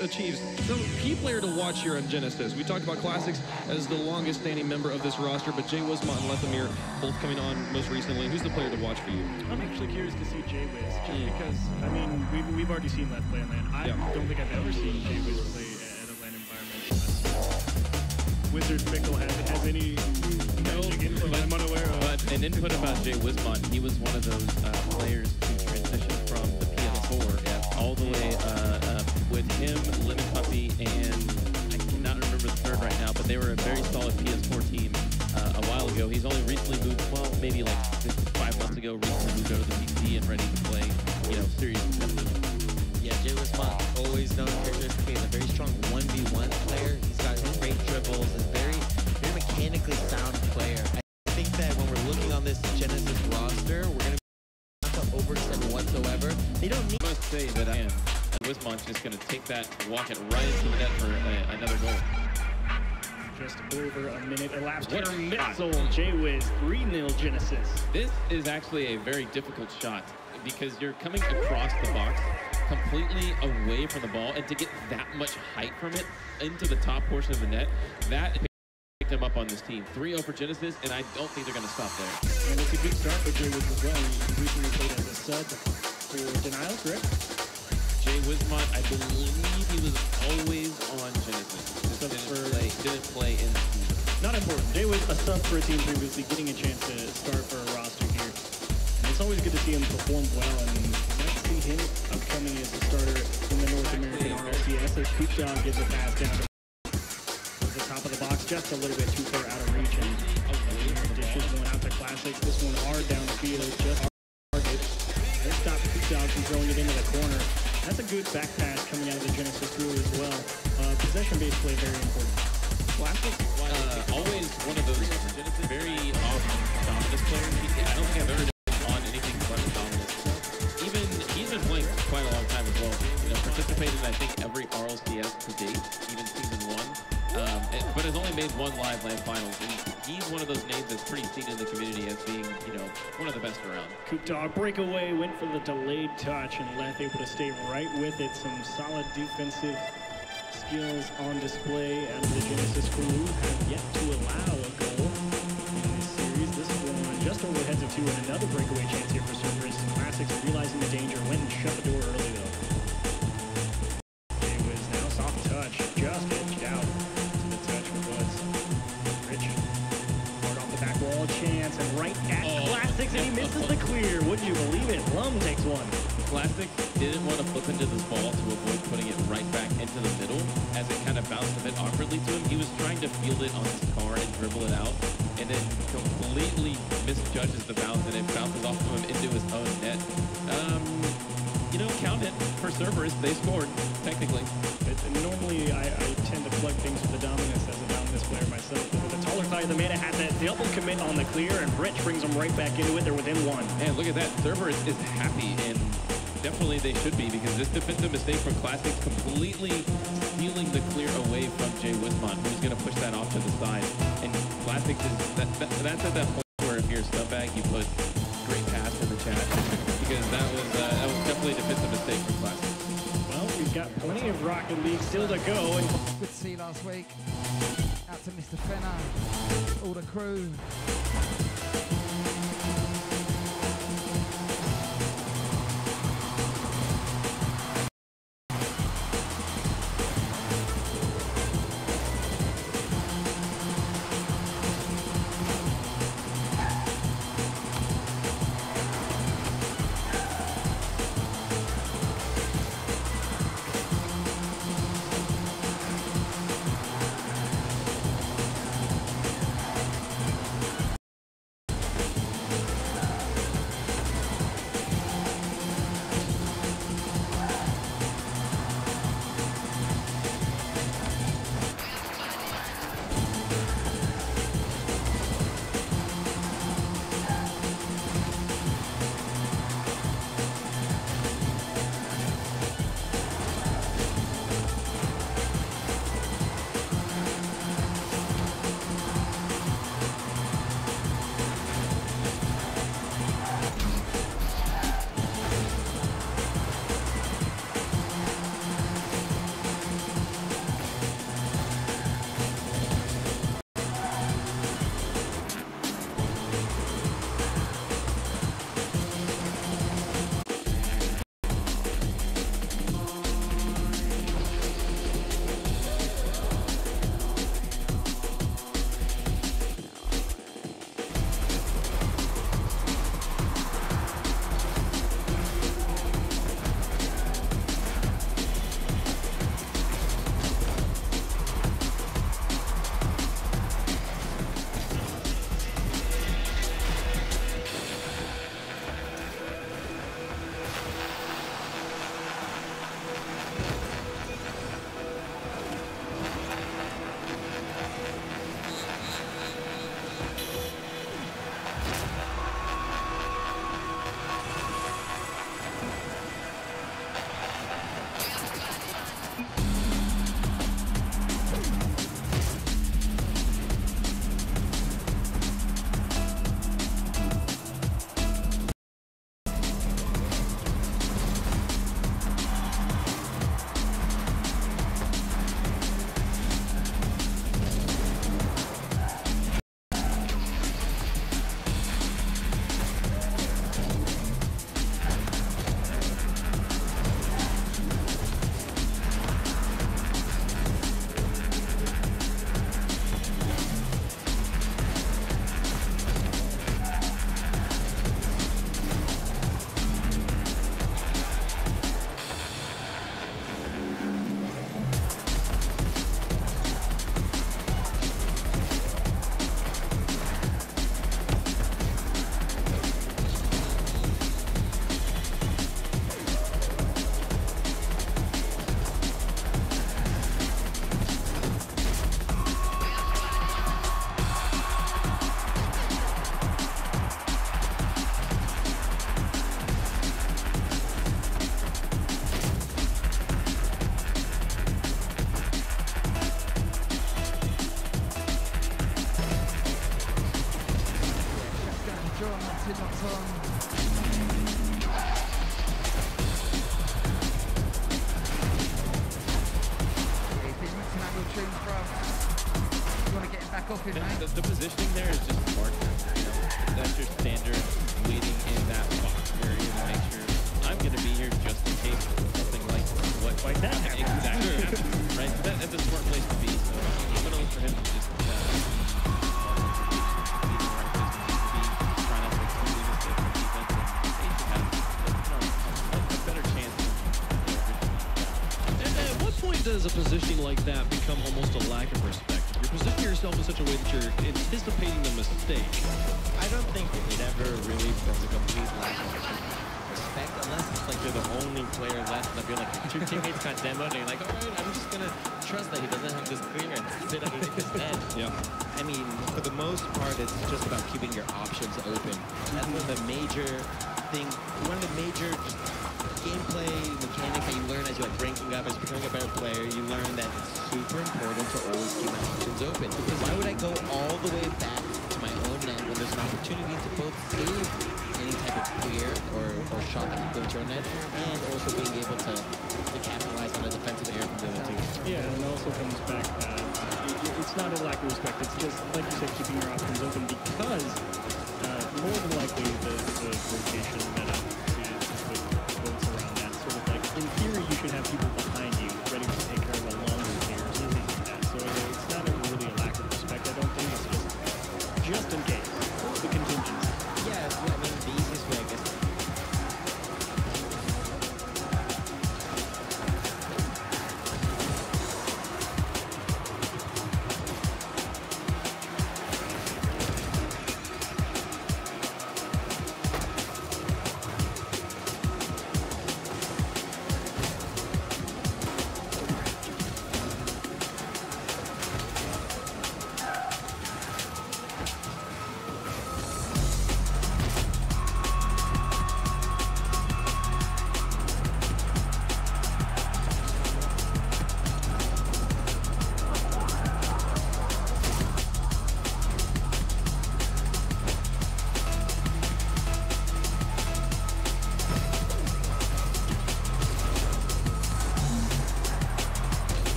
achieves. So, key player to watch here on Genesis. We talked about Classics as the longest standing member of this roster, but J-Wismont and Lethemir both coming on most recently. Who's the player to watch for you?
I'm actually curious to see J-Wiz, just because, I mean, we've already seen Leth play on LAN. I don't think I've ever seen J-Wiz play at a LAN environment. Wizard Fickle has any magic input I'm unaware of.
But an input about J-Wismont, he was one of those players to transition from the PS4 all the way with him, Lemon Puppy, and I cannot remember the third right now, but they were a very solid PS4 team a while ago. He's only recently moved, well, maybe like 5 months ago, recently moved over to the PC and ready to play, you know, serious competitive.
Yeah, J-Wismont, always known characteristically as a very strong 1v1 player. He's got his great dribbles, is very mechanically sound player. I think that when we're looking on this Genesis roster, we're going to not to overextend whatsoever. They don't need.
I must say that I am. Wismont just going to take that, walk it right into the net for another goal.
Just over a minute elapsed. What a missile, J-Wiz, 3-0 Genesis.
This is actually a very difficult shot because you're coming across the box completely away from the ball, and to get that much height from it into the top portion of the net, that picked him up on this team. 3-0 for Genesis, and I don't think they're going to stop there.
And it's a good start for J-Wiz as well. He recently played as a sub for Denial, correct?
Jay Wismont, I believe he was always on Genesis. Didn't play in the team.
Not important. Jay was a sub for a team previously, getting a chance to start for a roster here. And it's always good to see him perform well, and you might see him upcoming as a starter in the North American RLCS as Kupchov gives a pass down to the top of the box, just a little bit too far out of reach. And dishes going out to Classics. This one hard down the field, just target. They stop Kupchov from throwing it into the corner. That's a good back pass coming out of the Genesis rule as well. Possession-based play, very important.
Classic, always one of those Genesis very dominant players. I don't think I've ever been on anything but a dominance. Even he's been playing quite a long time as well. You know, participated in I think every RLCS to date, even season 1. But has only made one live LAN finals. And he's one of those names that's pretty seen in the community as being, you know, one of the best around.
Kupchov breakaway, went for the delayed touch, and Leth able to stay right with it. Some solid defensive skills on display out of the Genesis crew. Have yet to allow a goal in this series. This one just over the heads of 2, and another breakaway chance here for SubMerge. Classics realizing the danger, went and shut the door early though. It was now soft touch, just edged out. The touch was Rich. Hard off the back wall, chance, and right at Classics, and he misses the clear. Wouldn't you believe it? Lum takes one.
Classic didn't want to flip into this ball to avoid putting it right back into the middle as it kind of bounced a bit awkwardly to him. He was trying to field it on his car and dribble it out, and then completely misjudges the bounce, and it bounces off of him into his own net. You know, count it for servers. They scored, technically.
Normally, I tend to plug things with the dominance as a dominance player myself. But with the taller side of the meta, had that double commit on the clear, and Rich brings them right back into it. They're within 1.
And look at that. Server is happy, and definitely they should be, because this defensive mistake from Classics completely stealing the clear away from Jay Wismont, who's going to push that off to the side. And Classics is that's at that point where if you're a scumbag, you put great pass in the chat, because that was definitely a defensive mistake from Classics.
Well, we've got plenty of Rocket League still to go. And
good to see you last week. Out to Mr. Fenner, all the crew. watching, locked on. Yeah, you mixing out your tunes, bro. You want to get him back off it, mate?
The positioning there is just smart. You know, that's your standard waiting in that box area to make sure I'm going to be here just in case something like what
like that happens.
Exactly. Right? That's a smart place to be. So I'm going to look for him to just
does a positioning like that become almost a lack of respect? You're positioning yourself in such a way that you're anticipating the mistake.
I don't think it ever really becomes a complete lack of respect unless it's like you're the only player left and I feel like your teammates got demoed and you're like, all right, I'm just going to trust that he doesn't have this clearance, sit underneath his head.
Yeah.
I mean, for the most part, it's just about keeping your options open. That's one of the major gameplay mechanics that you learn as you're like ranking up, as becoming a better player. You learn that it's super important to always keep my options open. Because why would I go all the way back to my own net when there's an opportunity to both save any type of clear or shot that can go into your net, and also being able to capitalize on a defensive error from the other team.
Yeah, and it also comes back it's not a lack of respect. It's just, like you said, keeping your options open because more than likely the rotation meta in theory, you should have people behind you ready to take care of a longer tier or something like that. So it's not really a lack of respect. I don't think it's just in case. The contingency.
Yeah, I mean, the easiest way, I guess.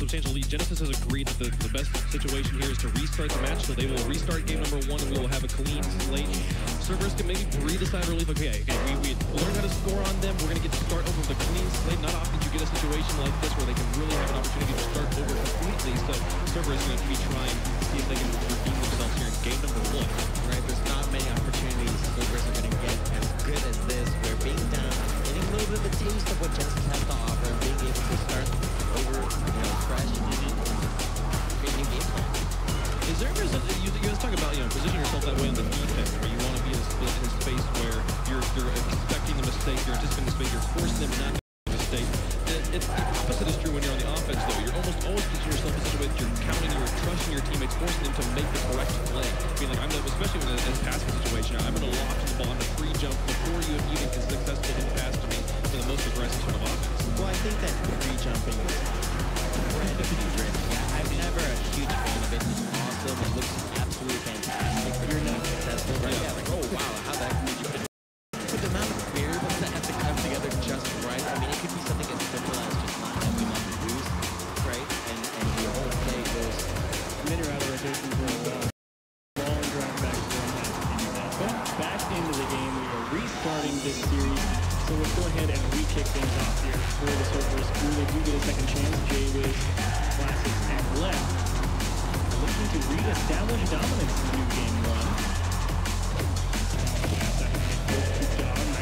substantial lead. Genesis has agreed that the best situation here is to restart the match, so they will restart game number 1 and we will have a clean slate. Servers can maybe breathe a sigh of relief. Okay, we learned how to score on them. We're going to get to start over with a clean slate. Not often you get a situation like this where they can really have an opportunity to start over completely. So Server is going to be trying to see if they can redeem themselves here in game number 1.
Right, there's not many opportunities Servers are going to get as good as this, where being down, getting a little bit of a taste of what Genesis has to offer, and being able to start over, fresh, creating game plan.
Is there you guys talk about, position yourself that way on the defense, where you want to be in a space where you're expecting a mistake, you're anticipating a mistake, you're forcing them not to make a mistake. It's the opposite is true when you're on the offense, though. You're almost always positioning yourself in such a way that you're counting, you're trusting your teammates, forcing them to make the correct play. Being like, especially when it's a passing situation, I'm going to lock the ball on a free jump before you have even successfully hit the pass to me for the most aggressive sort of offense.
Well, I think that free jumping is randomly driven. Yeah, I'm never a huge fan of it. It's awesome. It looks absolutely fantastic. But you're not successful, right? Yeah, like, oh, wow, how that you could put the amount of variables that have to come together just right. I mean, it could be something as simple as just not having enough boost, right? And your whole play goes.
And then you're out of rotation for a while. Long drive back to one half to do that. But back into the game, we are restarting this series. So let's go ahead and re-kick things off here for the Surfers. They do get a second chance. J-Wiz, Classics, and Left looking to re-establish dominance in the new game 1. Second hit goes to Dom.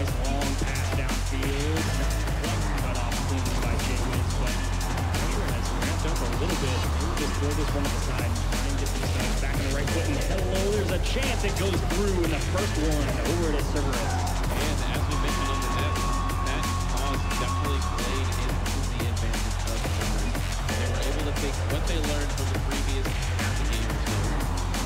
through in the first one over to Cerberus.
And as we mentioned on the net, that pause definitely played into the advantage of Cerberus. They were able to take what they learned from the previous half a game or so,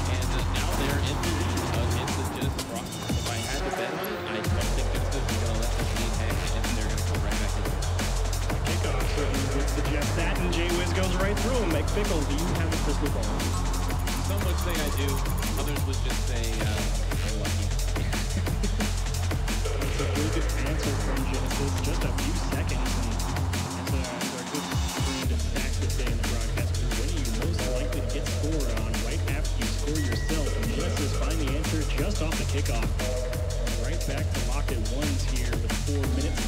and now they're in the lead against the Genesis Rockets. If I had to bet on it, I don't think Genesis is going to let this lead hang, and they're going to come right back in.
Kickoff certainly would suggest that, and J-Wiz goes right through him. McPickle, do you have a crystal ball?
Some would say I do, others would just say I'm lucky.
That's a really good answer from Genesis. Just a few seconds, and that's a good screen to Max would say in the broadcast. When are you most likely to get scored on? Right after you score yourself, and Genesis find the answer just off the kickoff. Right back to locked at ones here with 4 minutes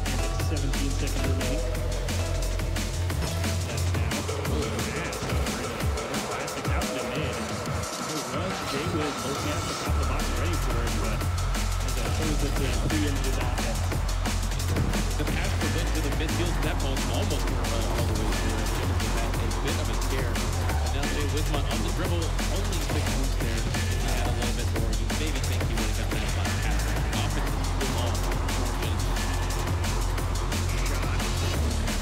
and 17 seconds remaining. That's now. Oh, pass. Classic out in the mid. J-Wiz looking at the top of the box ready for him, but as it's a pre-empted offense.
The pass was into the midfield. That ball almost run all the way through. Genesis had a bit of a scare. And now J-Wiz on the dribble, only 6 moves there. He had a little bit more. You maybe think he would have gotten that last pass. The offense is still on for Genesis.
Shot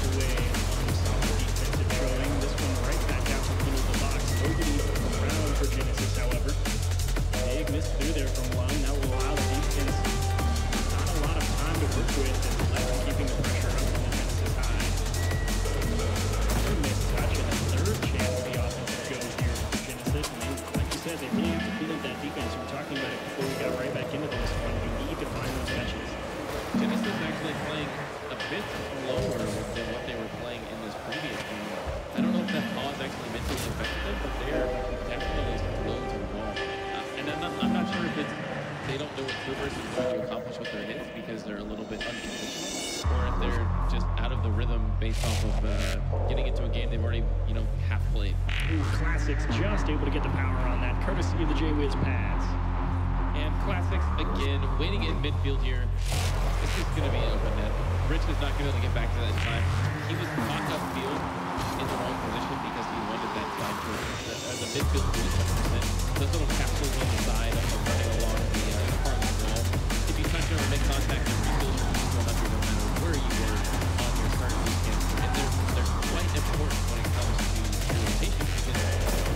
away on solid defensive showing. This one right back out to the middle of the box. Nobody around for Genesis, however. Big miss through there from one. That will allow the defense not a lot of time to work with, and left them keeping the pressure up on the Genesis side. Another missed touch and a third chance for the offense to go here for Genesis. And they, like you said, they really have to clean up that defense. We were talking about it before we got right back into this one. We need to find those touches.
Genesis actually playing a bit slower than what they were playing in this previous game. I don't know if that pause actually mentally affected them, but they're definitely slow to the ball. And I'm not sure if it's they don't know what Cerberus is going to accomplish with their hits because they're a little bit unconventional, or if they're just out of the rhythm based off of getting into a game they've already, half played.
Ooh, Classics just able to get the power on that, courtesy of the J-Wiz pads.
And Classics, again, waiting in midfield here. This is going to be an open net. Rich is not going to be able to get back to that in time. He was caught upfield in the wrong position because he wanted that side to the midfield to 100%. Those little capsules on the side of running along the apartment wall. If you touch or make contact, the refills are just 100 no matter where you were on your current weekend. And they're quite important when it comes to your rotation because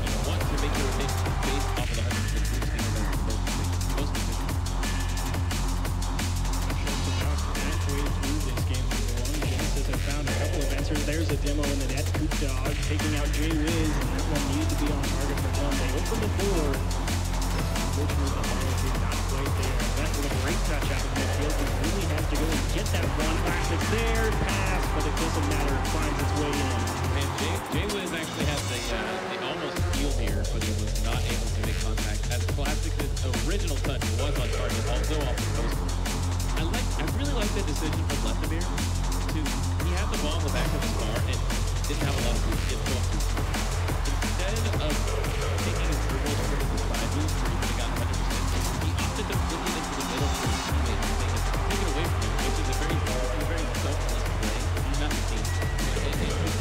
you want to make your rotation based off of the 100% boosting of the most efficient.
Halfway through this game, Genesis have found a couple of answers. There's a demo in the net. Coop Dog taking out J-Wiz, and that one needed to be on target for one. They open the door. Unfortunately, the penalty not quite there. That was a great touch out of the midfield. He really has to go and get that one. Classics there, pass, but it doesn't matter. It finds its way in.
And J-Wiz actually had the almost steal here, but he was not able to make contact. As Classics' original touch was on target, although off the post. I really like that decision from Leftemir. He had the ball in the back of his car and didn't have a lot of boost to get to him. Instead of taking his dribbles over to the side boost where he could have gotten 100%, he opted to flip it into the middle for his teammate and take it away from him, which is a very selfless play. You're not the team.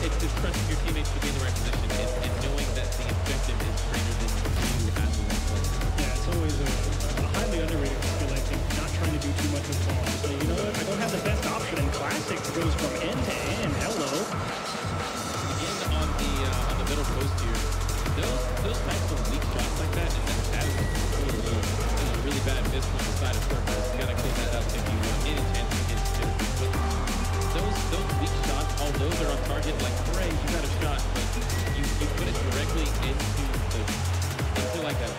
It's just trusting your teammates to be in the right position and knowing that the objective is greater than you as the one player.
Yeah, it's always a highly underrated skill, I think, not trying to do too much with the ball. So, you know what? I don't have the best option, and Classics goes from end to end. Hello.
Again, on the middle post here, those types of weak shots like that, and that is a really bad miss from the side of Cerberus. You gotta clean that up if you want any chance against Genesis. But those weak shots, although they're on target, like hooray, you got a shot, but you put it directly into like a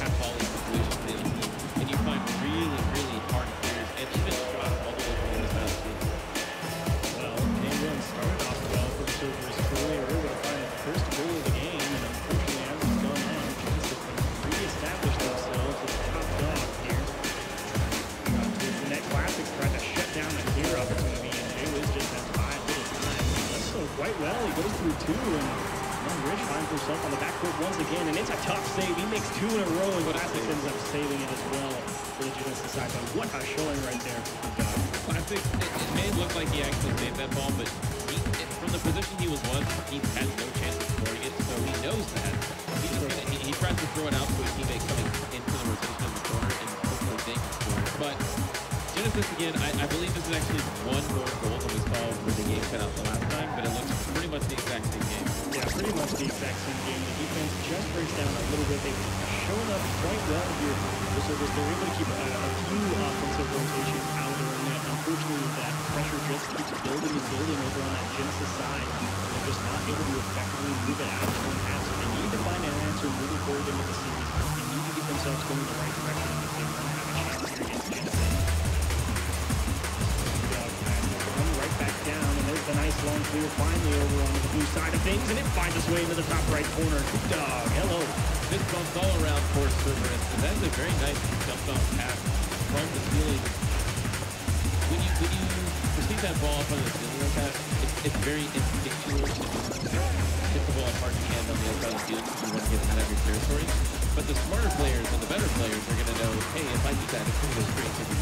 half volley situation, and you find really, really hard clears, and even shots all the way from the side of the field.
Well, game one started off well for Cerberus. They were able to find the first goal of the game, and unfortunately, as it's gone on, Genesis can reestablish themselves as top dog here. The net Classics tried to shut down the clear opportunity, and J-Wiz just has 5 little time. That's so quite well. He goes through 2, and Rich finds himself on the backcourt once again, and it's a tough save. He makes 2 in a row, and Classics ends up saving it as well for the Genesis side. But what a showing right there.
Classics, it may look like he actually saved that ball, but from the position he was, he has no chance of scoring it, so he knows that. He tries to throw it out to a teammate coming into the rotation of the corner. Genesis, again, I believe this is actually one more goal than we saw when the game cut out the last time, but it looks pretty much the exact same game.
Yeah, pretty much the exact same game. The defense just breaks down a little bit. They've shown up quite well here. So they're able to keep a few offensive rotations out of their net. Unfortunately, that pressure just keeps building and building over on that Genesis side. They're just not able to effectively move it out of their own half. So they need to find an answer moving forward into the series. They need to get themselves going in the right direction if they want to have a chance here against Genesis. Right back down, and there's the nice long clear finally over onto the blue side of things, and it finds its way into the top right corner. Good dog, hello.
This bumps all around for Cerberus, and that's a very nice jumped off pass from the ceiling. When you receive that ball up on the ceiling like that, it's very instinctual to hit the ball as hard as you can on the outside of the ceiling because you want to get out of your territory. But the smarter players and the better players are going to know, hey, if I do that, it's going to go straight to the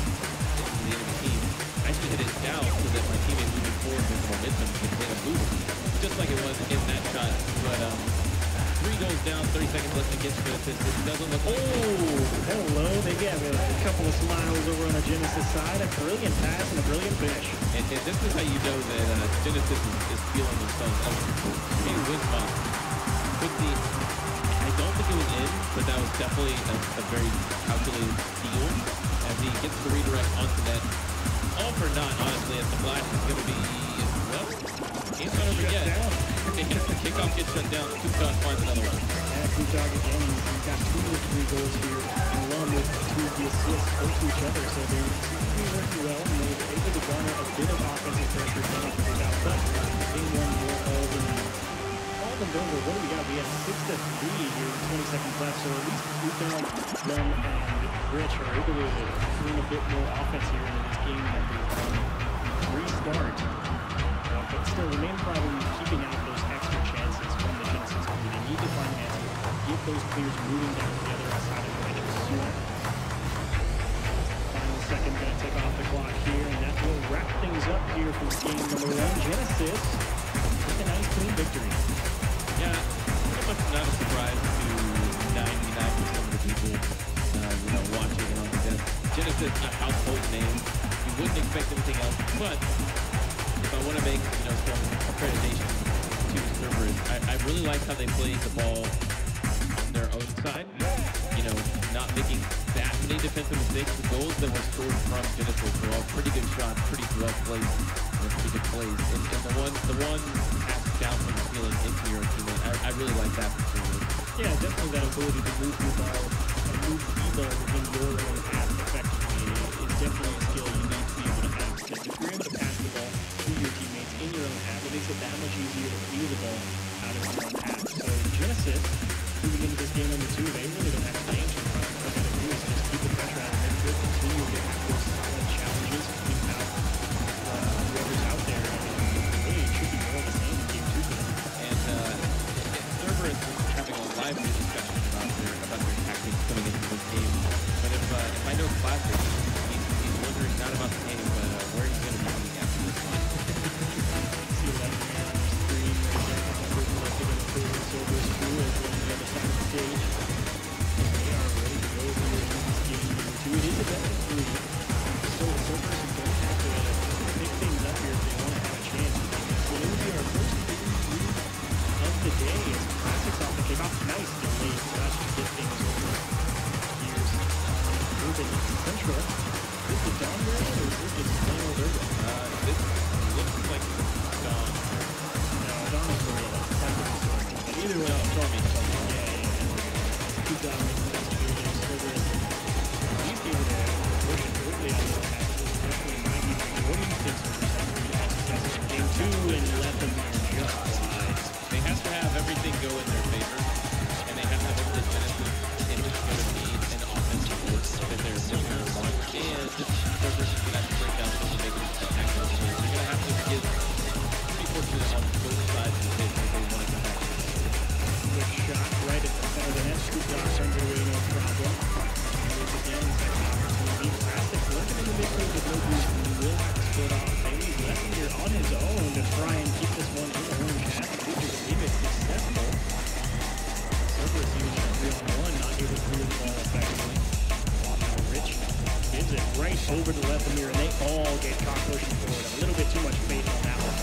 enemy team. I should hit it down so that my teammate moving forward with momentum can hit a move, just like it was in that shot. But 3 goes down, 30 seconds left against Genesis. It doesn't look.
Oh, hello. They get a couple of smiles over on the Genesis side. A brilliant pass and a brilliant finish.
And this is how you know that Genesis is feeling themselves up. Being Winsbach with the. I don't think it was in, but that was definitely a very calculated steal as he gets the redirect onto net. All for naught, honestly, as the flash is going to be, well, game's not over yet. The kickoff gets shut down. Kutok finds another one.
Yeah, Kutok again, he's got 2 or 3 goals here, and one with 2 of the assists close to each other, so they seem to be working well, and they were able to garner a bit of offensive pressure down to the outside. They won more all than done. What do we got? We have 6-3 here with 20 seconds left, so at least we found them and Rich are able to bring a bit more offense here into this game and restart. But still, the main problem is keeping out those extra chances from the Genesis crew. They need to find an answer, get those clears moving down to the other side of the bench sooner. Final second, going to take off the clock here, and that will wrap things up here for game number 1. Genesis with a nice clean victory.
Yeah, pretty much not a surprise to 99% of the people, watching and on the desk. Genesis, a household name. You wouldn't expect anything else, but if I want to make, some accreditation to the servers, I really like how they play the ball on their own side. Not making that many defensive mistakes. The goals that were scored from Genesis were all pretty good shots, pretty well placed, and pretty good plays. And the one pass down from the ceiling into your teammate, I really like that for sure.
Yeah, definitely that ability to move the ball and move the ball within your own half effectively is definitely a skill you need to be able to have, because if you're able to pass the ball to your teammates in your own half, it makes it that much easier to clear the ball out of your own half. So Genesis, moving into this game number 2, they really don't have to change. All they got to do is just keep the pressure out of their field, continue to have those solid challenges, keep out whoever's out there, and really it should be more of the same in game 2 for them.
And Cerberus is having a lively discussion about their tactics coming into this game. But if
right over the Lethamyr, and they all get caught pushing forward. A little bit too much faith on that one.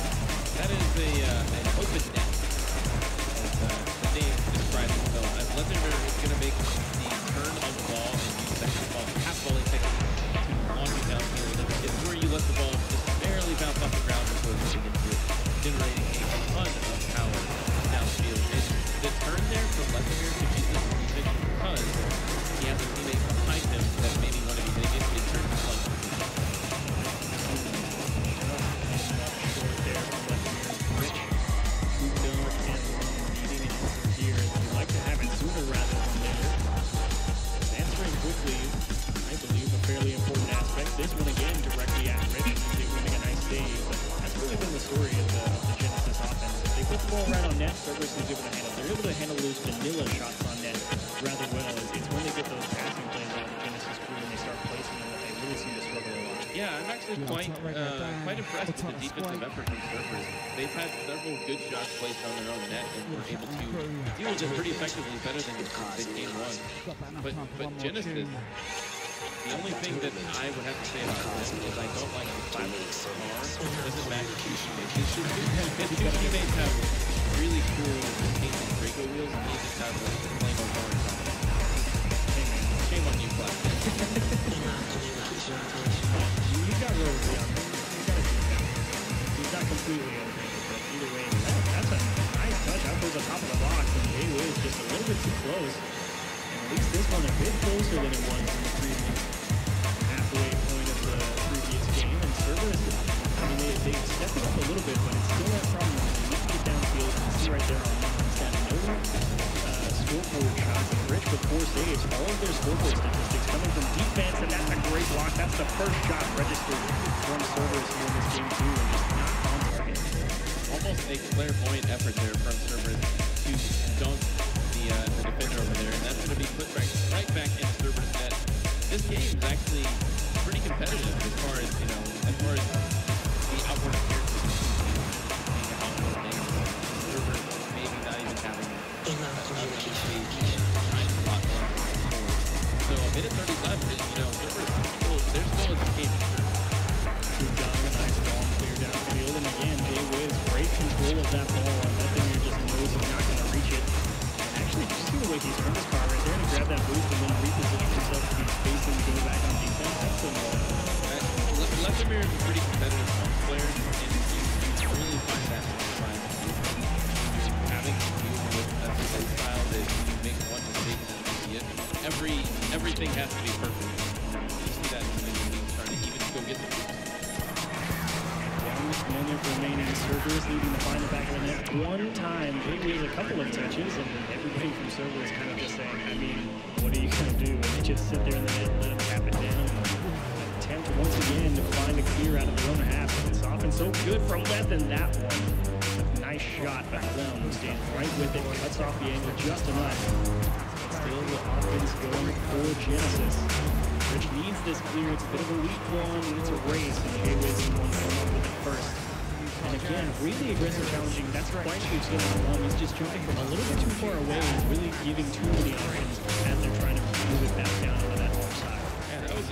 That is an open net, as the name describes it. So as Lethamyr is going to make the turn on the ball and use the half volley technique to launch it down here. It's where you let the ball just barely bounce off the ground before moving into it, generating a ton of power downfield. And the turn there from Lethamyr could be this decision because he has a teammate behind him that maybe want to be hitting it in turn to plug.
This one again directly at Rich, doing a nice save. But that's really been the story of the Genesis offense. They put the ball right on net, Cerberus is able to handle. They're able to handle those vanilla shots on net rather well. It's when they get those passing plays out of the Genesis crew and they start placing them that they really seem to struggle a lot.
Yeah, I'm actually quite impressed with the defensive effort from Cerberus. They've had several good shots placed on their own net and were able to deal with it pretty effectively, better than game one. But Genesis, the only thing that I would have to say about this is I don't like the classic car. It doesn't match two teammates. His two teammates have really cool painted Draco wheels, and he just has like plain old car. Shame on you, Class.
You got rolled down. He's not completely okay, but either way, that's a nice touch out towards the top of the box, and Jay Wiz just a little bit too close. And at least this one a bit closer than it was in the previous halfway point of the previous game. And Cerberus, I mean, they stepped it up a little bit, but it's still that problem. They need to get downfield. You can see right there on that no scoreboard shots. And Rich with 4 saves. All of their scoreboard statistics coming from defense, and that's a great block. That's the first shot registered from Cerberus here in this game too, and just not on target.
Almost a clairvoyant effort there from Cerberus to dunk the defender over there, and that's going to be put right back into Cerberus' net. This game is actually pretty competitive as far as the outward appearances being outward negative. Cerberus maybe not even having a spot left. So a minute 30 left, Cerberus they're still in the game.
Good job, a nice ball clear downfield, and again, Jay Wiz, great control of that ball, and Lethamyr just knows he's not going to reach it. Actually, just see the way he's turned his car right there to grab that boost and then reposition himself to be spacing to go back on defense. That's
Lethamyr is a pretty competitive player, and you really find that having to deal with a play style that you make one mistake and then you see it. Everything has to be perfect. You see that in the league starting even to go get the boost.
1 minute remaining. Cerberus needing to find the back of the net one time. Jay Wiz a couple of touches, and everybody from Cerberus kind of just saying, I mean, what are you going to do? And they just sit there in the net and let him tap it down. Attempt once again to find a clear out of their own half. It's often so good from left, and that one. A nice shot by them. Stands right with it, cuts off the angle just enough. Still the offense going for Genesis. Rich needs this clear. It's a bit of a weak one. It's a race, and Jay Wiz is one going up with it first. And again, really aggressive challenging. That's quite huge. He's just jumping from a little bit too far away and really giving too many options as they're trying to move it back down onto that far side.
Yeah, that was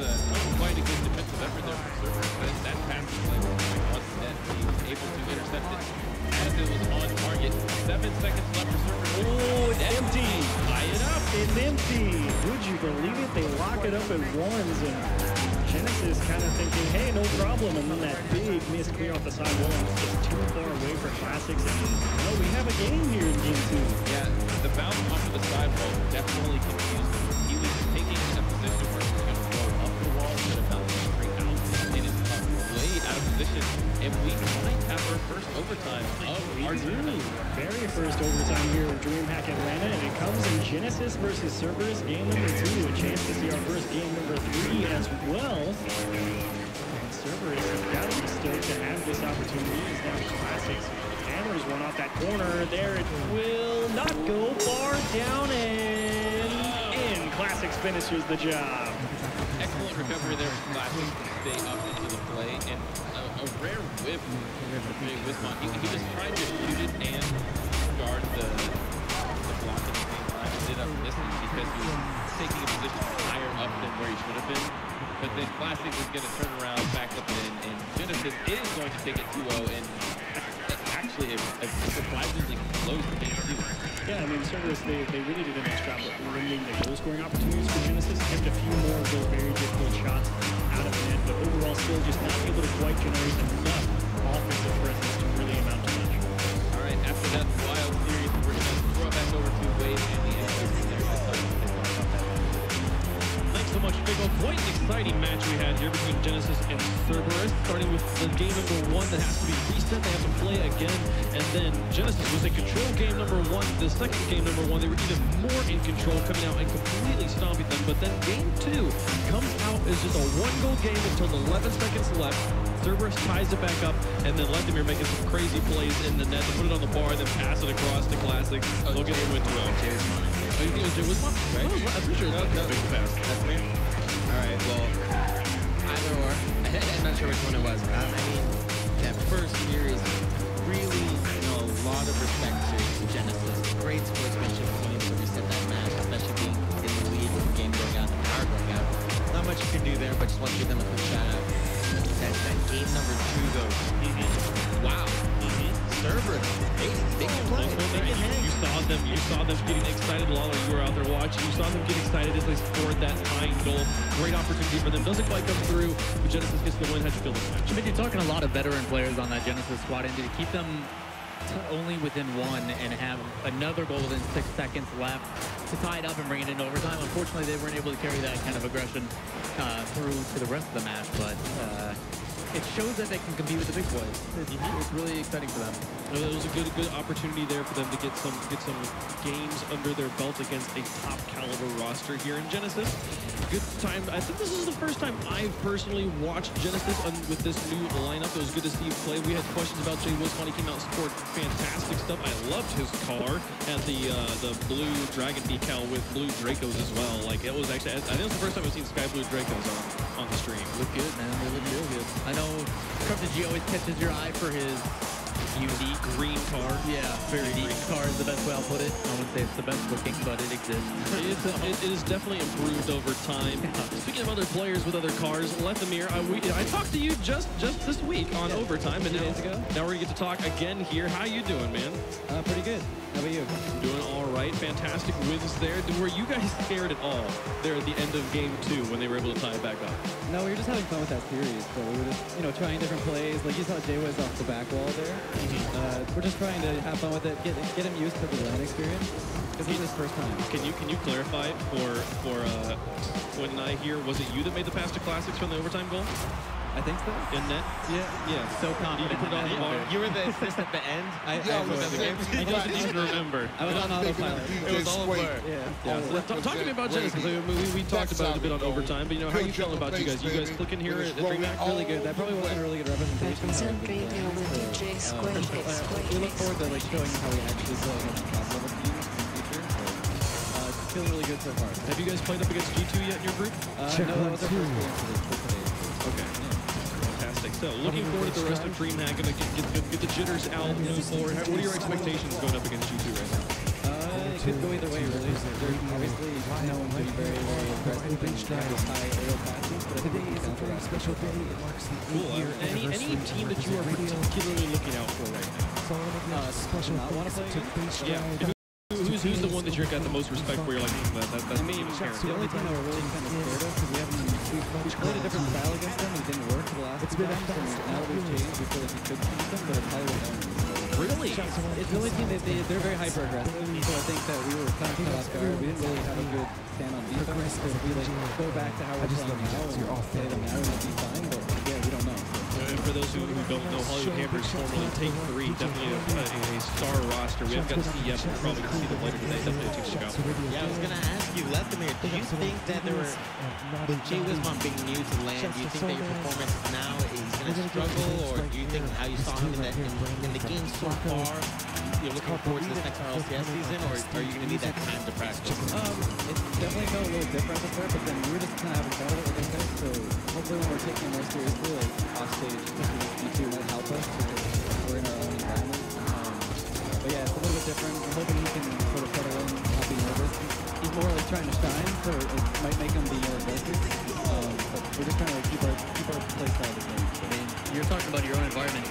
quite a good defensive effort there from Cerberus, but that pass play was going on the net. He was able to intercept it as it was on target. 7 seconds left for Cerberus.
Oh, it's empty.
Tie it up.
It's empty. Would you believe it? They lock it up at ones, and Genesis kind of thinking, hey, no problem. And then that big miss clear off the side wall is just too far away for Classics. And we have a game here in game 2.
Yeah, the bounce off of the sidewall definitely confused him. He was taking a position where he was going to go up the wall instead of bouncing straight out. And it's way out of position. And we might have our first overtime of our tournament.
Very first overtime here with DreamHack Atlanta, and it comes in Genesis versus Cerberus game number 2. A chance to see our first game number 3 as well. And Cerberus has got to be stoked to have this opportunity. It's now Classics. Hammers one off that corner. There it will not go far down and in. Classics finishes the job.
Excellent recovery there from Classics to stay up into the play, and a rare whip from Jay Wismont. He was trying to shoot it and guard the block at the same time. Ended up missing because he was taking a position higher up than where he should have been. But then Classic is going to turn around back up and Genesis is going to take it 2-0 and actually a surprisingly close game too.
Yeah, I mean, Cerberus, they really did a nice job of limiting the goal scoring opportunities for Genesis. Kept a few more of those very difficult shots out of the net, but overall still just not able to quite generate enough offensive presence to really amount to much.
All right, after that wild series, we're going to throw it back over to Wade and the Enterprise there.
Thanks so much, Figo. Quite an exciting match we had here between Genesis and Cerberus, starting with the game number 1 that has to be reset. They have to play again, and then Genesis was in control game number 1. The second game number 1, they were even more in control, coming out and completely stomping them. But then game 2 comes out as just a 1-goal game until 11 seconds left. Cerberus ties it back up, and then Lethamyr making some crazy plays in the net to put it on the bar, then pass it across to Classic. They'll get the win 2-0. Oh, you think it was one? Right? I'm pretty sure it was a big pass.
That's me. All right, well, either or. I'm not sure which one it was. I mean, that first series, really, a lot of respect to Genesis. Great sportsmanship points to reset that match, especially being in the lead with the game going out and the power going out. Not much you can do there, but just want to give them a quick shout out. That game number 2, though. Wow. Cerberus, they can play.
You saw them getting excited. Lawler, you were out there watching. You saw them get excited as they scored that tying goal. Great opportunity for them. Doesn't quite come through, but Genesis gets the win. How'd you feel this match?
I mean, you're talking a lot of veteran players on that Genesis squad, and to keep them only within 1 and have another goal within 6 seconds left to tie it up and bring it in overtime. Unfortunately, they weren't able to carry that kind of aggression through to the rest of the match, but it shows that they can compete with the big boys. It's really exciting for them.
It was a good opportunity there for them to get some games under their belt against a top caliber roster here in Genesis. Good time. I think this is the first time I've personally watched Genesis with this new lineup. It was good to see him play. We had questions about Jay Wilson. He came out and scored fantastic stuff. I loved his car and the blue Dragon decal with blue Dracos as well. Like, it was actually, I think it was the first time I've seen Sky Blue Dracos on the stream.
Look good, man. They look real good. I know Crypto G always catches your eye for his unique green car. Yeah, very unique car is the best way I'll put it. I wouldn't say it's the best looking, but it exists.
It is definitely improved over time. Speaking of other players with other cars, Lethamyr, I talked to you just this week on Overtime, and 2 days ago. Now we're going to get to talk again here. How you doing, man?
Pretty good. How about you?
Doing all right. Fantastic wins there. Were you guys scared at all there at the end of game 2 when they were able to tie it back up?
No, we were just having fun with that series. So we were just, trying different plays. Like you saw Jay was off the back wall there. We're just trying to have fun with it, get him used to the land experience. Because this is his first time.
Can you clarify for Quinn and I here? Was it you that made the pass to Classics from the overtime goal?
I think so.
In net?
Yeah.
So confident.
You put it on the bar.
You were the assist at the end?
I don't even remember.
I was on autopilot.
It was all a blur.
Yeah. Talk to me about Genesis. We talked about it a bit on Overtime, but how are you feeling about you guys? You guys clicking here at DreamHack?
Really good. That probably wasn't a really good representation. We look forward to showing how we actually play against top level teams in the future. So, it's feeling really good so far.
Have you guys played up against G2 yet in your group?
No, that was our first game for today.
Okay. Fantastic. So, looking forward to the rest of DreamHack. Gonna get the jitters out, move forward. What are your expectations going up against G2 right now?
It could go either way, really. They're obviously known to be very, very aggressive and have high aerial passes, but I think they can counter special day.
Cool. Any team that you are particularly looking out for right now?
Special not want to play against?
Yeah. Who's the one that you've got the most respect for? You're like, that's
I mean, the only team that we're really kind of scared of, because we played a different style against them, and it didn't work for the last two times, and now that we've changed, we feel like we could beat them, but it's probably won't.
Really?
It's the only team they're very hyper aggressive, so I think that we were kind of caught off guard. We didn't really have a good stand on defense. So if we go back to how we're playing now and play them now, we'll be fine. But yeah, we don't know.
And for those who don't know, Hollywood Hampers formerly Take 3, definitely a star roster. We haven't got to see yet, but we're probably going to see them later today. Definitely a team to check out.
Yeah, I was going to ask you, Lethamyr, do you think that there were, with Jay Wismon being new to land, do you think that your performance now is going to struggle, or do you think how you saw him in the game so far, you're looking forward to this next RLCS season, or are you going to need that time to practice?
It definitely felt a little different at first, but then we were just kind of having fun with it, like I said, so hopefully when we're taking it more seriously, like off stage, you might help us because we're in our own environment. But yeah, it's a little bit different. I'm hoping he can sort of settle in, not be nervous. He's more like trying to shine, so it might make him be more aggressive. But We're just trying to keep our play style the same.
I mean, you're talking about your own environment.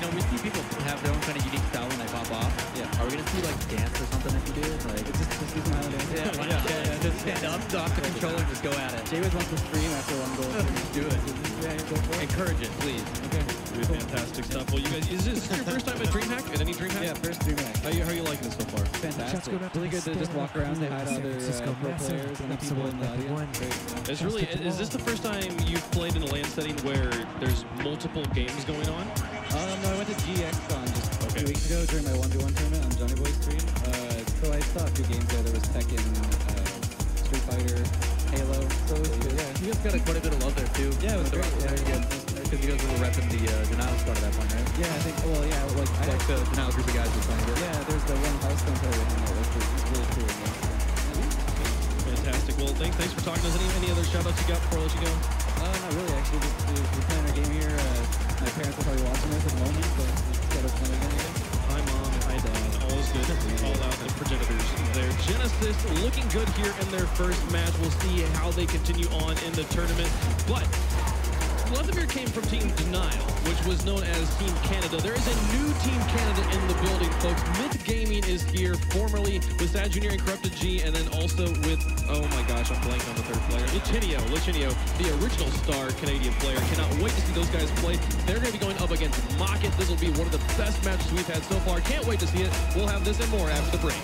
We see people have their own kind of unique style when they pop off.
Yeah.
Are we gonna see like dance or something if you do? Like
Just do some island dance.
yeah, why not? Yeah, just stand up, off the controller, and just go at it.
James wants to scream after one goal.
Do it.
Yeah, go for it.
Encourage it, please.
Okay.
Fantastic stuff. Well, you guys, is this your first time at DreamHack? At any DreamHack?
Yeah, first DreamHack.
How are you liking it so far?
Fantastic. Really good to just walk around, say hi to other pro players and the people in the audience. Great.
It's really. Is this the first time you've played in a LAN setting where there's multiple games going on?
No, I went to GXCon just a few weeks ago during my 1v1 tournament on Johnny Boy's stream. So I saw a few games there. There was Tekken, Street Fighter, Halo. So it was good. Yeah.
You guys got quite a bit of love there too.
Yeah, it was great.
Very good. Because you guys were repping the Denial Squad at that point, right?
Yeah, I think. Well, yeah, like
The Denial group of guys were playing it.
Yeah, there's the one house thing that we hang out with. It's really cool.
Fantastic. Well, thanks for talking to us. Any other shout outs you got before I let you go?
Not really, actually. We're playing our game here. My parents are probably watching this at the moment, so let's get us playing again.
Hi, Mom. Hi, Dad. All is good. All out the progenitors there. Genesis looking good here in their first match. We'll see how they continue on in the tournament. But Vladimir came from Team Denial, which was known as Team Canada. There is a new Team Canada in the building, folks. Myth Gaming is here, formerly with Sad Junior and Corrupted G, and then also with, oh my gosh, I'm blanking on the third player. Lichinio, the original star Canadian player. Cannot wait to see those guys play. They're going to be going up against Mocket. This will be one of the best matches we've had so far. Can't wait to see it. We'll have this and more after the break.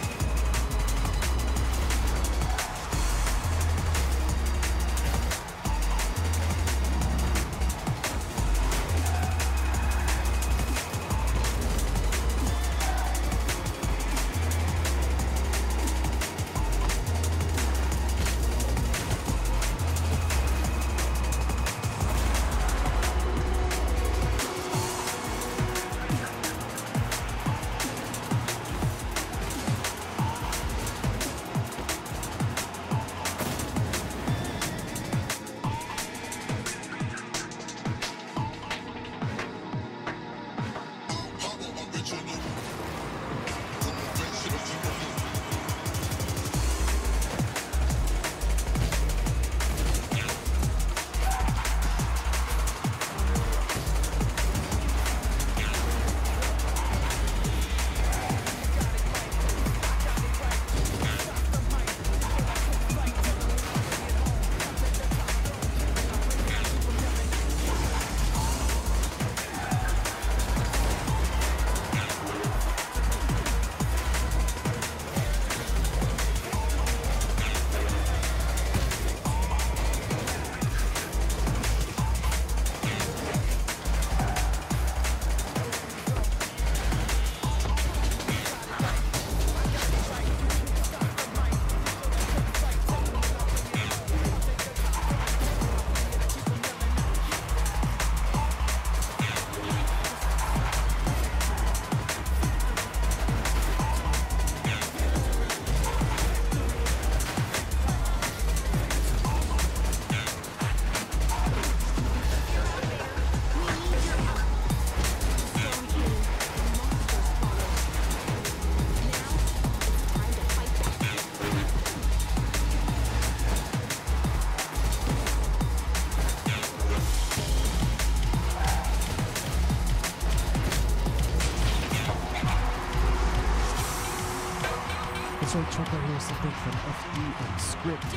So check out here something from FD and Script.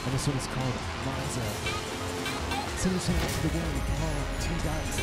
And this one is called Monza. Send us out to the one called T-Dice.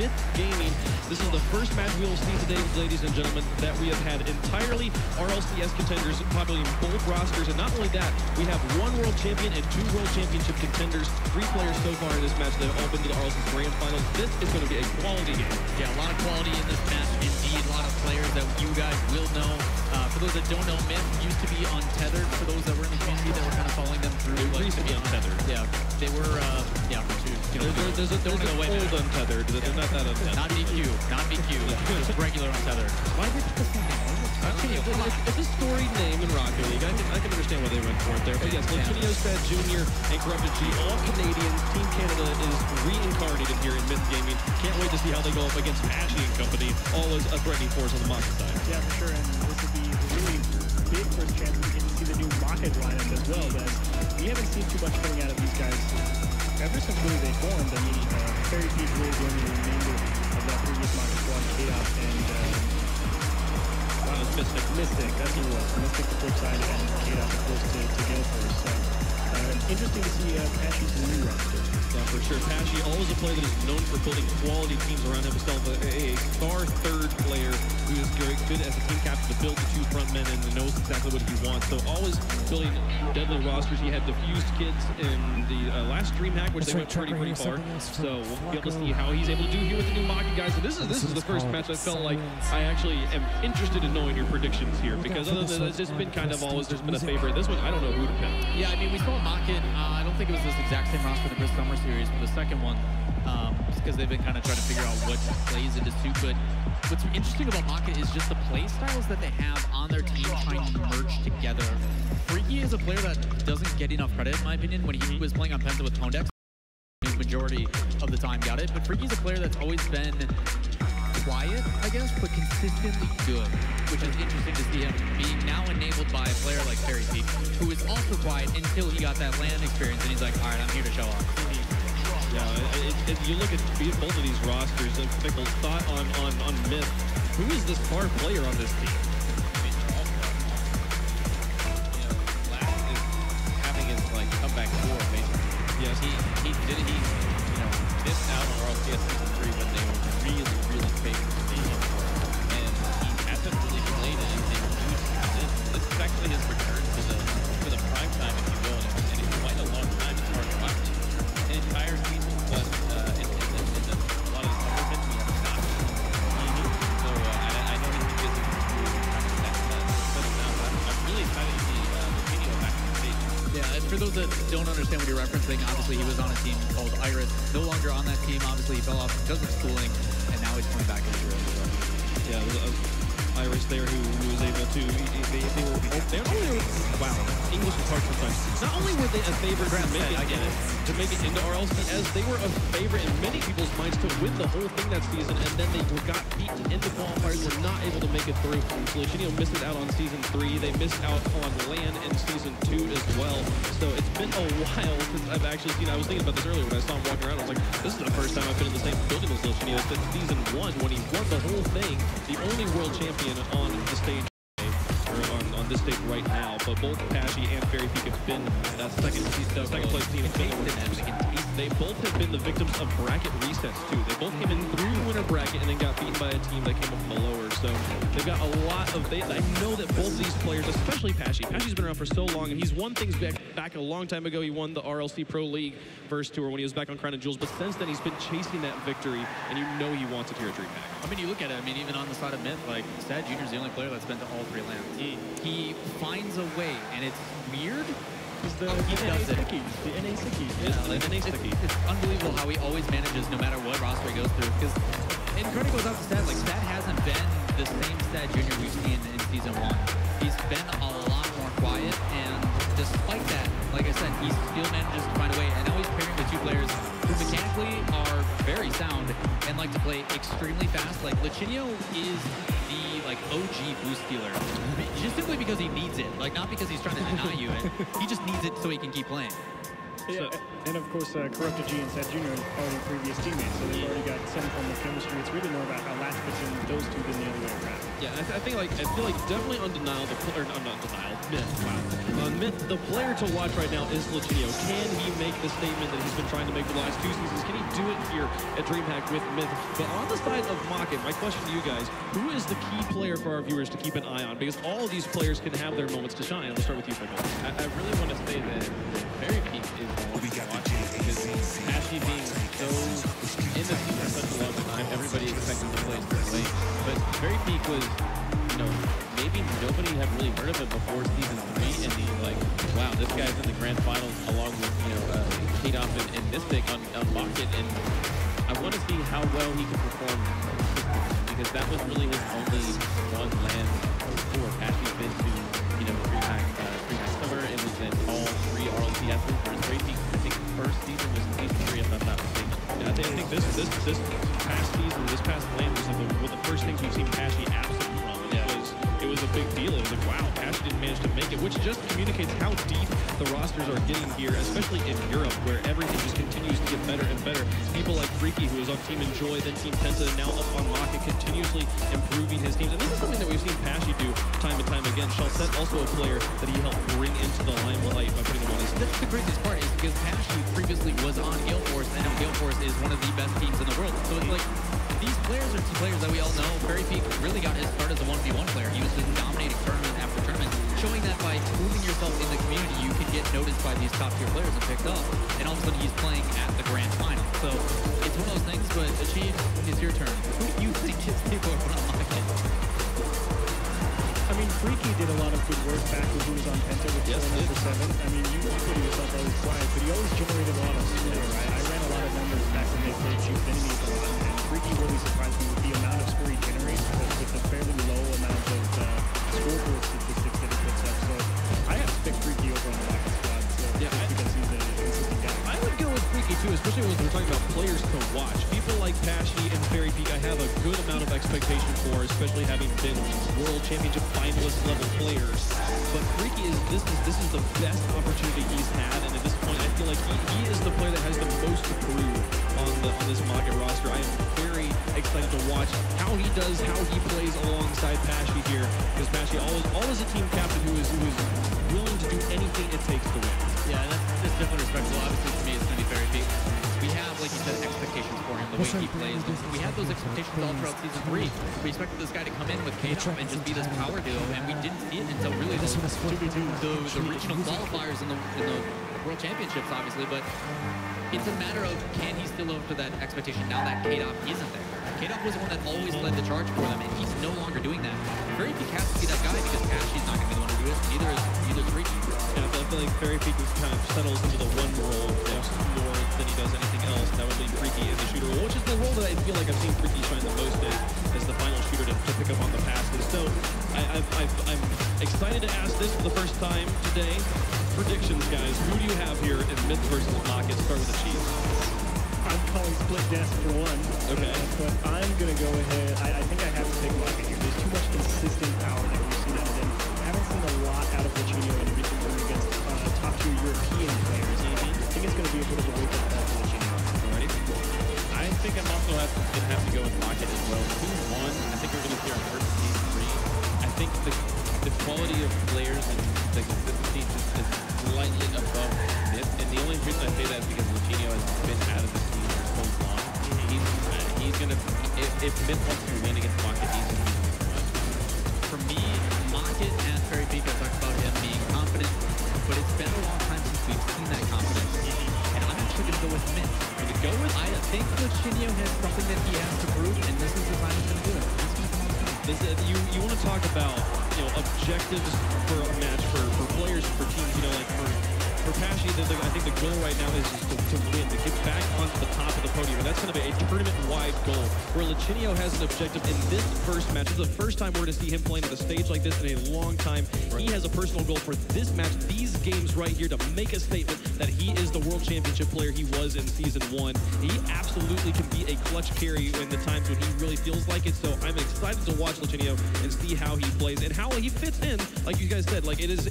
Myth Gaming. This is the first match we will see today, ladies and gentlemen, that we have had entirely RLCS contenders populating both rosters. And not only that, we have 1 world champion and 2 world championship contenders. 3 players so far in this match that have all been to the RLCS Grand Finals. This is going to be a quality game.
Yeah, a lot of quality in this match. Indeed, a lot of players that you guys will know. For those that don't know, Myth used to be untethered. For those that were in the community that were kind of following them through.
They used to be untethered.
Yeah, they were,
There's an old untethered. They're not that untethered.
Not BQ, not BQ. Just regular untethered.
Why did people think it's a storied name in Rocket League. I can understand why they went for it there. But yes, Lachinio Spad Jr. and Corrupted G, all Canadians. Team Canada is reincarnated here in Myth Gaming. Can't wait to see how they go up against Ashy and company, all as a threatening force on the Maka side.
Yeah, for sure. And this would be a really big first chance to get to see the new Maka lineup as well. That we haven't seen too much coming out of these guys ever since really they formed. I mean, Fairy Peak really joining the remainder of that previous Maka squad, K-Dot and Mystic, that's who it was. Mystic the flip side and K-Dot the close to Gale first. So interesting to see Pashy's new roster.
Yeah, for sure. Pashy, always a player that is known for building quality teams around himself. A star third player who is very good as a team captain to build the 2 front men and knows exactly what he wants. So always building deadly rosters. He had diffused kids in the last DreamHack, which they went pretty far. So we'll be able to see how he's able to do here with the new Maki guys. And this is the first match I felt like I actually am interested in knowing your predictions here, because other than that, it's just been kind of always there's been a favorite. This one, I don't know who to pick.
Yeah, I mean, we saw Maki. I don't think it was this exact same roster for the Chris Summer series for the second one, just because they've been kind of trying to figure out what plays into suit. But what's interesting about Maka is just the play styles that they have on their team trying to merge together. Freaky is a player that doesn't get enough credit, in my opinion. When he was playing on Penta with Pondex, the majority of the time got it. But Freaky's a player that's always been quiet, I guess, but consistently good, which is interesting to see him being now enabled by a player like Fairy Peak, who is also quiet until he got that LAN experience, and he's like, all right, I'm here to show off.
Yeah, you look at both of these rosters, and Fickle, thought on Myth. Who is this star player on this team?
Last is having his comeback tour, basically.
Yes,
he missed out on RLCS Season 3 when they were really favored the team, and he hasn't really played anything huge. This is actually his return to the prime time, if you will, and it's quite a long time as far as watching. An entire season, but in a lot of the summer events, we have not. So I know he's been busy to settle down, but I'm really excited to see the video back on the stage.
Yeah, and for those that don't understand what you're referencing, obviously he was on a team called Iris. No longer on that team. Obviously he fell off because of schooling, and now he's coming back into it. So.
Yeah, Iris there who was able to, wow, English is hard sometimes. Not only were they a favorite to make it into RLCS, they were a favorite in many people's minds to win the whole thing that season, and then they got beaten in the qualifiers, were not able to make it through. Lachinio missed it out on Season 3. They missed out on LAN in Season 2 as well. So it's been a while since I've actually seen, I was thinking about this earlier when I saw him walking around. I was like, this is the first time I've been in the same building as Lachinio since Season 1 when he won the whole thing, the only world champion on the stage, or on this stage right now. But both Pashy and Fairy Peak have been second place team. They both have been the victims of bracket resets too. They both came in through the winner bracket and then got beaten by a team that came up from the lower. So they've got a lot of. I know that both of these players, especially Pashy, Pashy's been around for so long, and he's won things back a long time ago. He won the RLC Pro League first tour when he was back on Crown and Jewels. But since then, he's been chasing that victory, and you know he wants it here at DreamHack.
I mean, you look at it. I mean, even on the side of Myth, like Sad Jr.'s the only player that's been to all 3 lands. He finds a way, and it's weird.
The NA Stickies.
It's unbelievable how he always manages no matter what roster he goes through. Because, and credit goes out to Stat, like Stat hasn't been the same Stat Jr. we've seen in Season 1. He's been a lot more quiet, and despite that, like I said, he still manages to find a way. And now he's pairing with 2 players who mechanically are very sound and like to play extremely fast. Like Lachinio is the OG boost stealer, just simply because he needs it. Like, not because he's trying to deny you it. He just needs it so he can keep playing.
Yeah, and of course, Corrupted G and Seth Jr. are already previous teammates, so they've already got some form of chemistry. It's really more about how Latch fits in with those two than the other way around.
Yeah, I feel like definitely undeniable. Or not undeniable. Myth. Wow. Myth. The player to watch right now is Lichinio. Can he make the statement that he's been trying to make for the last 2 seasons? Can he do it here at DreamHack with Myth? But on the side of Mocket, my question to you guys: who is the key player for our viewers to keep an eye on? Because all of these players can have their moments to shine. We'll start with you, Fickle.
I really want to say that Very Peak is the one to watch because Ashy being so in the team for such a long time, everybody expected to play straight away. But Very Peak was, you know, maybe nobody had really heard of him before season 3, and he's like, wow, this guy's in the grand finals along with, you know, K-Dop and Mystic on Mocket, and I want to see how well he can perform because that was really his only one land before. Ashy's been to, you know, DreamHack Summer. It was in all 3 RLCSs. Whereas Very Peak, I think first season was season 3, if I'm not mistaken.
Yeah, I think this past season, this past land was like one of the first things we've seen Ashy absent from. It was a big deal. It was like, wow, Ashy didn't manage to make it, which just communicates how deep the rosters are getting here, especially in Europe, where everything just continues to get better and better. People like Freaky, who was on Team Enjoy, then Team Penta, and now up on Rocket, continuously improving his teams. And this is something that we've seen Pashy do time and time again. Shalset, also a player that he helped bring into the limelight by putting him on his team.
That's the greatest part, is because Pashy previously was on Gale Force, and now Gale Force is one of the best teams in the world. So it's like, these players are two players that we all know. Very Peak really got his start as a 1v1 player. He was just dominating tournament after tournament, showing that by proving yourself in the community, you can get noticed by these top-tier players and picked up. And all of a sudden, he's playing at the grand final. So it's one of those things, but Achieve, it's your turn. Who do you think is the people on Mocket?
I mean, Freaky did a lot of good work back when he was on Penta with number 7. I mean, you put yourself always quiet, but he always generated a lot of score, right? I ran a lot of numbers back when they played Chief Enemies a lot, and Freaky really surprised me with the amount of score he generates, but with the fairly low amount of scoreboard statistics that he puts up. So I have to pick Freaky over on the Rocket squad, so
Yeah,
because he's a consistent guy.
I would go with Freaky too, especially when we're talking about players to watch. People like Pashy and Very Peak, I have a good amount of expectation for, especially having been World Championship finalist level players. But Freaky this is the best opportunity he's had, and at this point, I feel like he is the player that has the most to prove on this Mocket roster. I am very excited to watch how he does, how he plays alongside Pashy here, because Pashy always a team captain who is willing to do anything it takes to win.
Yeah, that's definitely respectable. Obviously, for me, it's going to be Very Peak. We have, like you said, expectations for him, the way he plays. We had those expectations all throughout Season 3. We expected this guy to come in with K-Dop and just be this power duo, and we didn't see it until really the regional qualifiers in the World Championships, obviously, but it's a matter of, can he still live up to that expectation now that K-Dop isn't there? K-Dop was the one that always led the charge for them, and he's no longer doing that. Very Peak has to be that guy, because Ashy's not going to be the one to do it. Neither is Freaky.
Yeah, I feel like Very Peak kind of settles into the one role more than he does anything else. That would be Freaky in the shooter role, which is the role that I feel like I've seen Freaky shine the most in, as the final shooter to pick up on the passes. So I'm excited to ask this for the first time today. Predictions, guys. Who do you have here in Myth versus Mocket? Start with the Chiefs.
I'm calling split desk for one.
Okay.
But I'm going to go ahead. I think I have to take Mocket here. There's too much consistent power that we've seen out of him. I haven't seen a lot out of Lichinio in recent years against top-tier European players. I think it's going to be a bit of a wake-up call for Lichinio.
Alrighty.
I think I'm also going to have to go with Mocket as well. 2-1. I think we're going to see our first Season 3. I think the quality of players and the consistency is slightly above Myth. And the only reason I say that is because Lichinio has been out of the team for so long. He's going to, if Myth wants to win against Mocket, he's going to be
For me, Mocket and Very Peak, I talked about him being confident, but it's been a long time since we've seen that confidence. And I'm actually going to go with Myth. I think Lichinio has something that he has to prove, and this is the time he's going to do it. He's going to come out.
You want to talk about, you know, objectives for a match for players and for teams, you know, like for Pashy, I think the goal right now is just to win, to get back onto the top of the podium, and that's going to be a tournament-wide goal, where Lichinio has an objective in this first match. This is the first time we're going to see him playing at a stage like this in a long time. He has a personal goal for this match, these games right here, to make a statement that he is the World Championship player he was in Season 1. He absolutely can be a clutch carry in the times when he really feels like it, so I'm excited to watch Lichinio and see how he plays and how he fits in. Like you guys said, like it is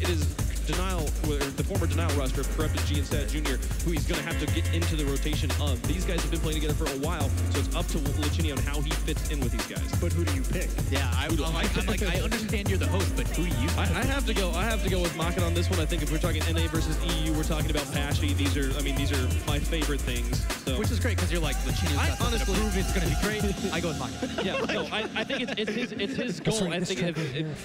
the former Denial roster of Corrupted G and Sad Jr., who he's going to have to get into the rotation of. These guys have been playing together for a while, so it's up to Lichinio and how he fits in with these guys.
But who do you pick?
Yeah, I'm like, I understand you're the host, but who do you?
I have to go with Makan on this one. I think if we're talking NA versus EU, we're talking about Pashy. These are my favorite things. So.
Which is great because you're like, Lichinio's got something to prove. It's going to be great. I go with Makan.
Yeah, no, I think it's his goal.
Right,
I think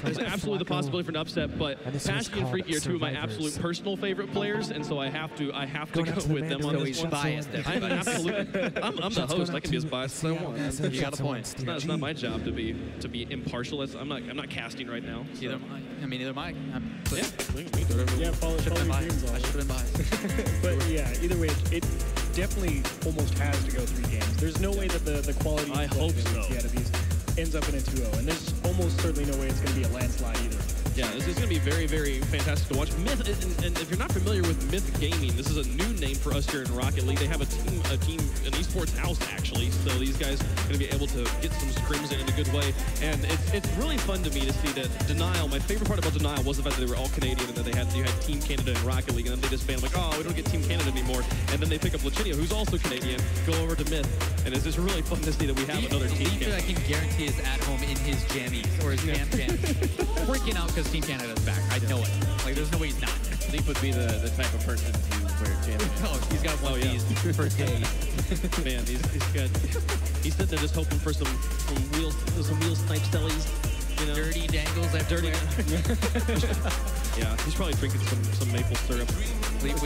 there's absolutely the possibility for an upset, but Pashy and Freaky are two of my absolute personal favorite players, and so I have to go with them on this one.
Biased.
I'm the host. I can be as biased as I want.
You got a point.
It's not my job to be impartial. I'm not casting right now.
Neither am I. I mean, neither am I.
Yeah, follow your dreams.
I should have been biased.
But yeah, either way, it definitely almost has to go 3 games. There's no way that the quality
I hope so.
Out of these ends up in a 2-0, and there's almost certainly no way it's going to be a landslide either.
Yeah, this is going to be very, very fantastic to watch. Myth, and if you're not familiar with Myth Gaming, this is a new name for us here in Rocket League. They have an esports house, actually, so these guys are going to be able to get some scrims in a good way. And it's really fun to me to see that Denial, my favorite part about Denial was the fact that they were all Canadian and that you had Team Canada and Rocket League, and then they just banned, like, oh, we don't get Team Canada anymore. And then they pick up Lichinio, who's also Canadian, go over to Myth, and it's just really fun to see that we have another Team Canada.
I can guarantee is at home in his jammies, or his jammies, freaking out because Team Canada's back. I know it. Like, there's no way he's not.
Leaf would be the type of person to wear jammies.
Oh, he's got one of these for days.
Man, he's sitting there just hoping for some wheel snipe stellies. You know?
Dirty dangles after dirty.
Yeah, he's probably drinking some maple syrup.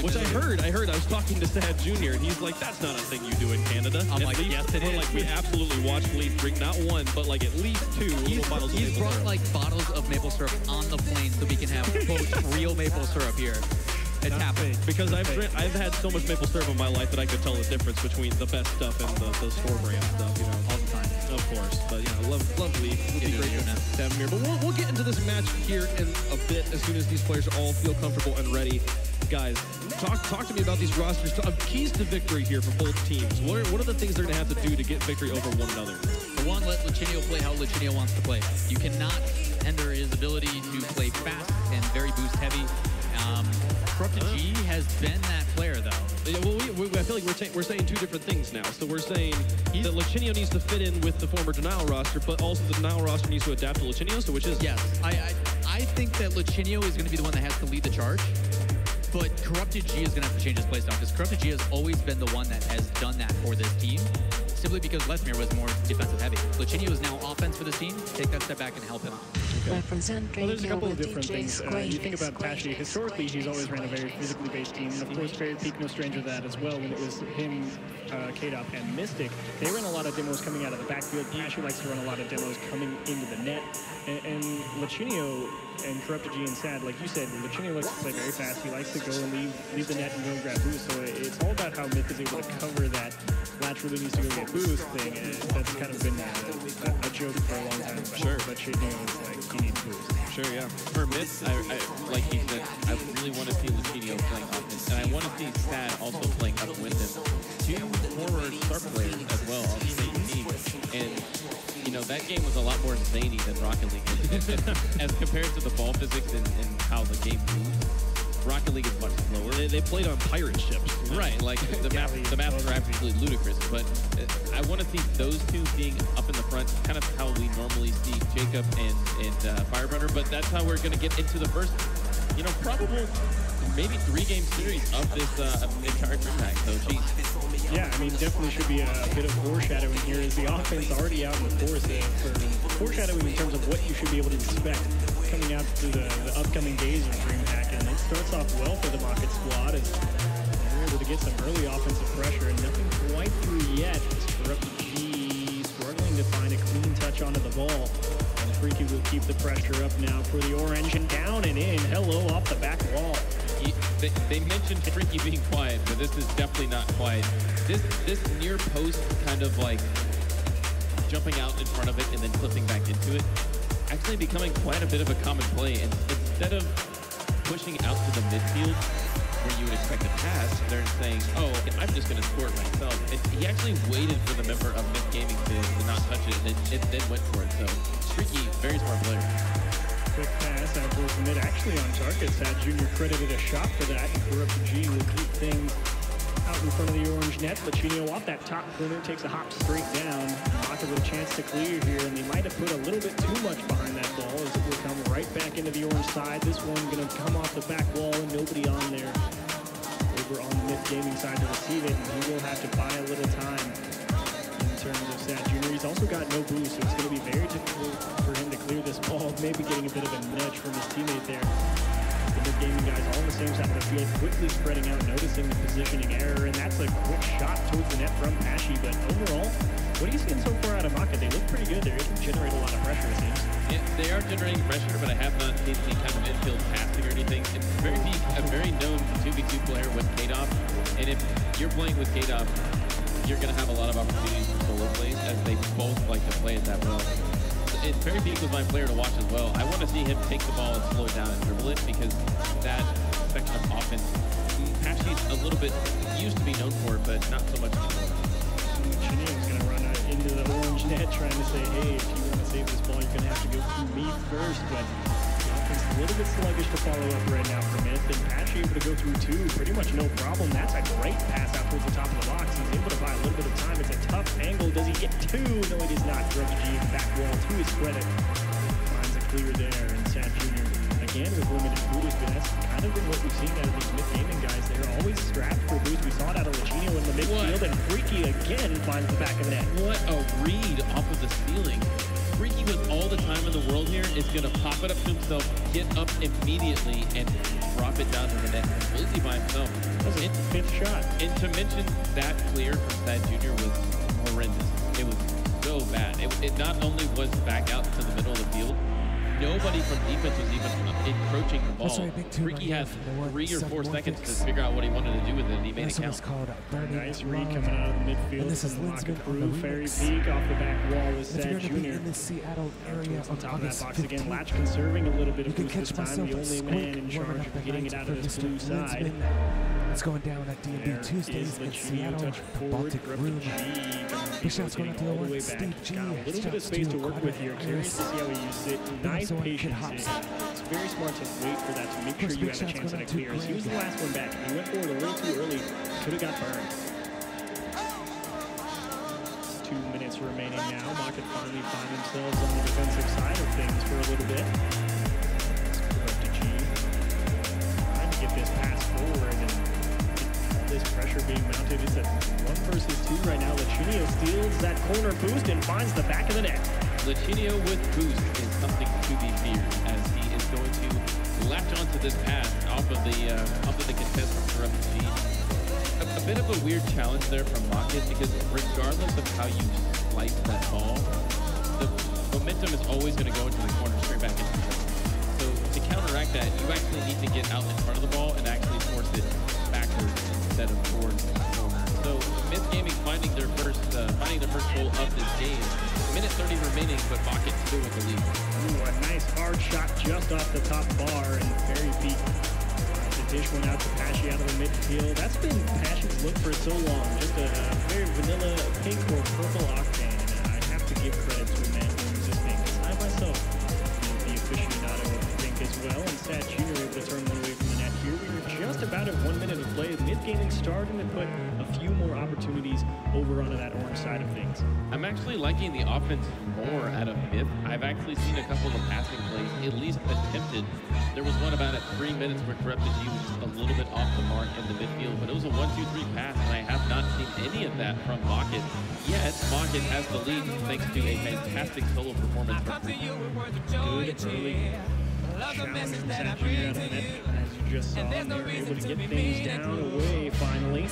Which I heard. I was talking to Sad Jr. and he's like, "That's not a thing you do in Canada."
I'm like,
Leaf,
yes, it is.
Like, we absolutely watched Leaf drink not one, but like at least 2 little bottles of
He's
maple
brought
syrup.
like bottles of maple syrup on the plane so we can have quote real maple syrup here. It's happening.
Because I've had so much maple syrup in my life that I could tell the difference between the best stuff and the store brand stuff, you know.
All the time.
Of course. But yeah, love Leaf. It'll be great to have him here. But we'll get into this match here in a bit as soon as these players all feel comfortable and ready. Guys, talk to me about these rosters. Keys to victory here for both teams. What are the things they're going to have to do to get victory over one another?
For one, let Lichinio play how Lichinio wants to play. You cannot hinder his ability to play fast and very boost heavy. Corrupted G has been that player, though.
Yeah, well, I feel like we're saying 2 different things now. So we're saying that Lichinio needs to fit in with the former Denial roster, but also the Denial roster needs to adapt to Lichinio, so which is...
Yes, I think that Lichinio is going to be the one that has to lead the charge, but Corrupted G is going to have to change his playstyle, because Corrupted G has always been the one that has done that for this team, simply because Lesmere was more defensive heavy. Lichinio is now offense for this team. Take that step back and help him out.
Well, there's a couple of different things. You think about Pashy. Historically, he's always ran a very physically based team. And of course, Fairy Peak, no stranger to that as well. When it was him, K-Dop, and Mystic, they ran a lot of demos coming out of the backfield. Pashy likes to run a lot of demos coming into the net. And Lichinio and Corrupted G and Sad, like you said, Lichinio likes to play very fast. He likes to go and leave the net and go and grab boost. So it's all about how Myth is able to cover that Latch really needs to go get boost thing. And that's kind of been a joke for a long time.
Sure.
But Shadeo is like, you need boost.
Sure, yeah.
For Myth, I like he said, I really want to see Lichinio playing offense, and I want to see Sad also playing up with him. 2 former star players as well on the same team, and you know that game was a lot more zany than Rocket League is. As compared to the ball physics and how the game moves. Rocket League is much slower.
They played on pirate ships.
Right, like the maps are absolutely ludicrous, but I want to see those 2 being up in the front, kind of how we normally see Jacob and Firebrunner, but that's how we're going to get into the first, you know, probable maybe 3-game series of this entire DreamHack. So, geez.
Yeah, I mean, definitely should be a bit of foreshadowing here. Is the offense already out in the force for foreshadowing in terms of what you should be able to expect coming out through the upcoming days of DreamHack. And it starts off well for the Rocket squad as they're able to get some early offensive pressure, and nothing quite through yet. Corrupted G struggling to find a clean touch onto the ball. And Freaky will keep the pressure up now for the orange, and down and in. Hello, off the back wall.
They mentioned Freaky being quiet, but this is definitely not quiet. This near post kind of like jumping out in front of it and then flipping back into it, actually becoming quite a bit of a common play. And instead of pushing out to the midfield where you would expect a pass, they're saying, oh, I'm just going to score it myself. And he actually waited for the member of Myth Gaming to not touch it, and it then went for it. So Freaky, very smart player.
quick pass out towards the mid, actually on target. Sad Jr. credited a shot for that, and Corrupted G will keep things out in front of the orange net. Lachinio off that top corner takes a hop straight down. Maka with a chance to clear here, and they might have put a little bit too much behind that ball as it will come right back into the orange side. This one going to come off the back wall and nobody on there over on the Myth Gaming side to receive it, and he will have to buy a little time in terms of Sad Jr. He's also got no boost, so it's going to be very difficult for him to clear this ball, maybe getting a bit of a nudge from his teammate there. The Myth Gaming guys all on the same side of the field, quickly spreading out, noticing the positioning error, and that's a quick shot towards the net from Pashy. But overall, what are you seeing so far out of Maka? They look pretty good. They're able to generate a lot of pressure, it seems.
Yeah, they are generating pressure, but I have not seen any kind of infield passing or anything. It's a very known 2v2 player with Kadoff, and if you're playing with Kadoff, you're going to have a lot of opportunities for solo plays, as they both like to play it that well. It's very peak with my player to watch as well. I want to see him take the ball and slow it down and dribble it, because that section of offense, Pashy's a little bit used to be known for it, but not so much anymore.
Chinio's going to run into the orange net trying to say, hey, if you want to save this ball, you're going to have to go through me first. But the offense a little bit sluggish to follow up right now for Myth, and Pashy able to go through two, pretty much no problem. That's a great pass out towards the top of the box. He's able to buy a little bit of time. It's a tough angle. Does he get two? No, he does not. Grubs G in the back wall to his credit. Finds a clear there, and Sad Jr. again with limited boost, but that's kind of been what we've seen out of these Myth Gaming guys. They're always strapped for boost. We saw it out of Lachinio in the midfield, and Freaky again finds the back of the net.
What a read off of the ceiling. Freaky with all the time in the world here is going to pop it up to himself, get up immediately, and drop it down to the net completely by himself.
That was his fifth shot.
And to mention that clear from Sad Jr. was horrendous. It was so bad. It not only was back out to the middle of the field, nobody from defense was even encroaching the ball. Freaky had 3 or 4 seconds to figure out what he wanted to do with it, and he made it count.
Nice read coming out of the midfield. This is Maka Crew. Fairy peek off the back wall with Sad Jr.
in the Seattle area
on top of that box again. Latch conserving a little bit of boost this time. The only man in charge of getting it out of this blue side.
It's going down at D&B Tuesdays in Seattle, Baltic Room. Big shots going out to the one, Steve G.
Got a little bit of space to work with here. Curious to see how he uses it. Nice patience. It's very smart to wait for that to make sure you have a chance at a clear. He was the last one back. He went forward a little too early. Could have got burned. 2 minutes remaining now. Maka finally find themselves on the defensive side of things for a little bit. It's Corrupted G. Trying to get this pass forward and this pressure being mounted. It's a 1 versus 2 right now. Lachinio steals that corner boost and finds the back of the net.
Lachinio with boost is something to be feared, as he is going to latch onto this pass off of the contest from Corrupted G. A bit of a weird challenge there from Maka, because regardless of how you slice that ball, the momentum is always going to go into the corner straight back into the corner. So to counteract that, you actually need to get out in front of the ball and actually force it backwards instead of towards the corner. So Myth Gaming finding their first goal of this game. Minute 30 remaining, but Maka still with the lead.
Ooh, a nice hard shot just off the top bar, and very peak. The dish went out to Pashy out of the midfield. That's been Pashy's look for so long. Just a very vanilla pink or purple octane. And I have to give credit to a man who uses this thing. I myself am the aficionado of pink as well, and Sad Jr. able to turn one away from the net here. We were just about at 1 minute of play. Myth Gaming starting to put a few more opportunities over onto that orange side of things.
I'm actually liking the offense more out of Myth. I've actually seen a couple of passing plays, at least attempted. There was one about at 3 minutes where Corrupted G was just a little bit off the mark in the midfield, but it was a 1-2-3 pass, and I have not seen any of that from Maka. Yet, Maka has the lead thanks to a fantastic solo performance from Freaky.
Good early challenge from Sad Jr. out of the net. As you just saw, they were able to get things down away finally.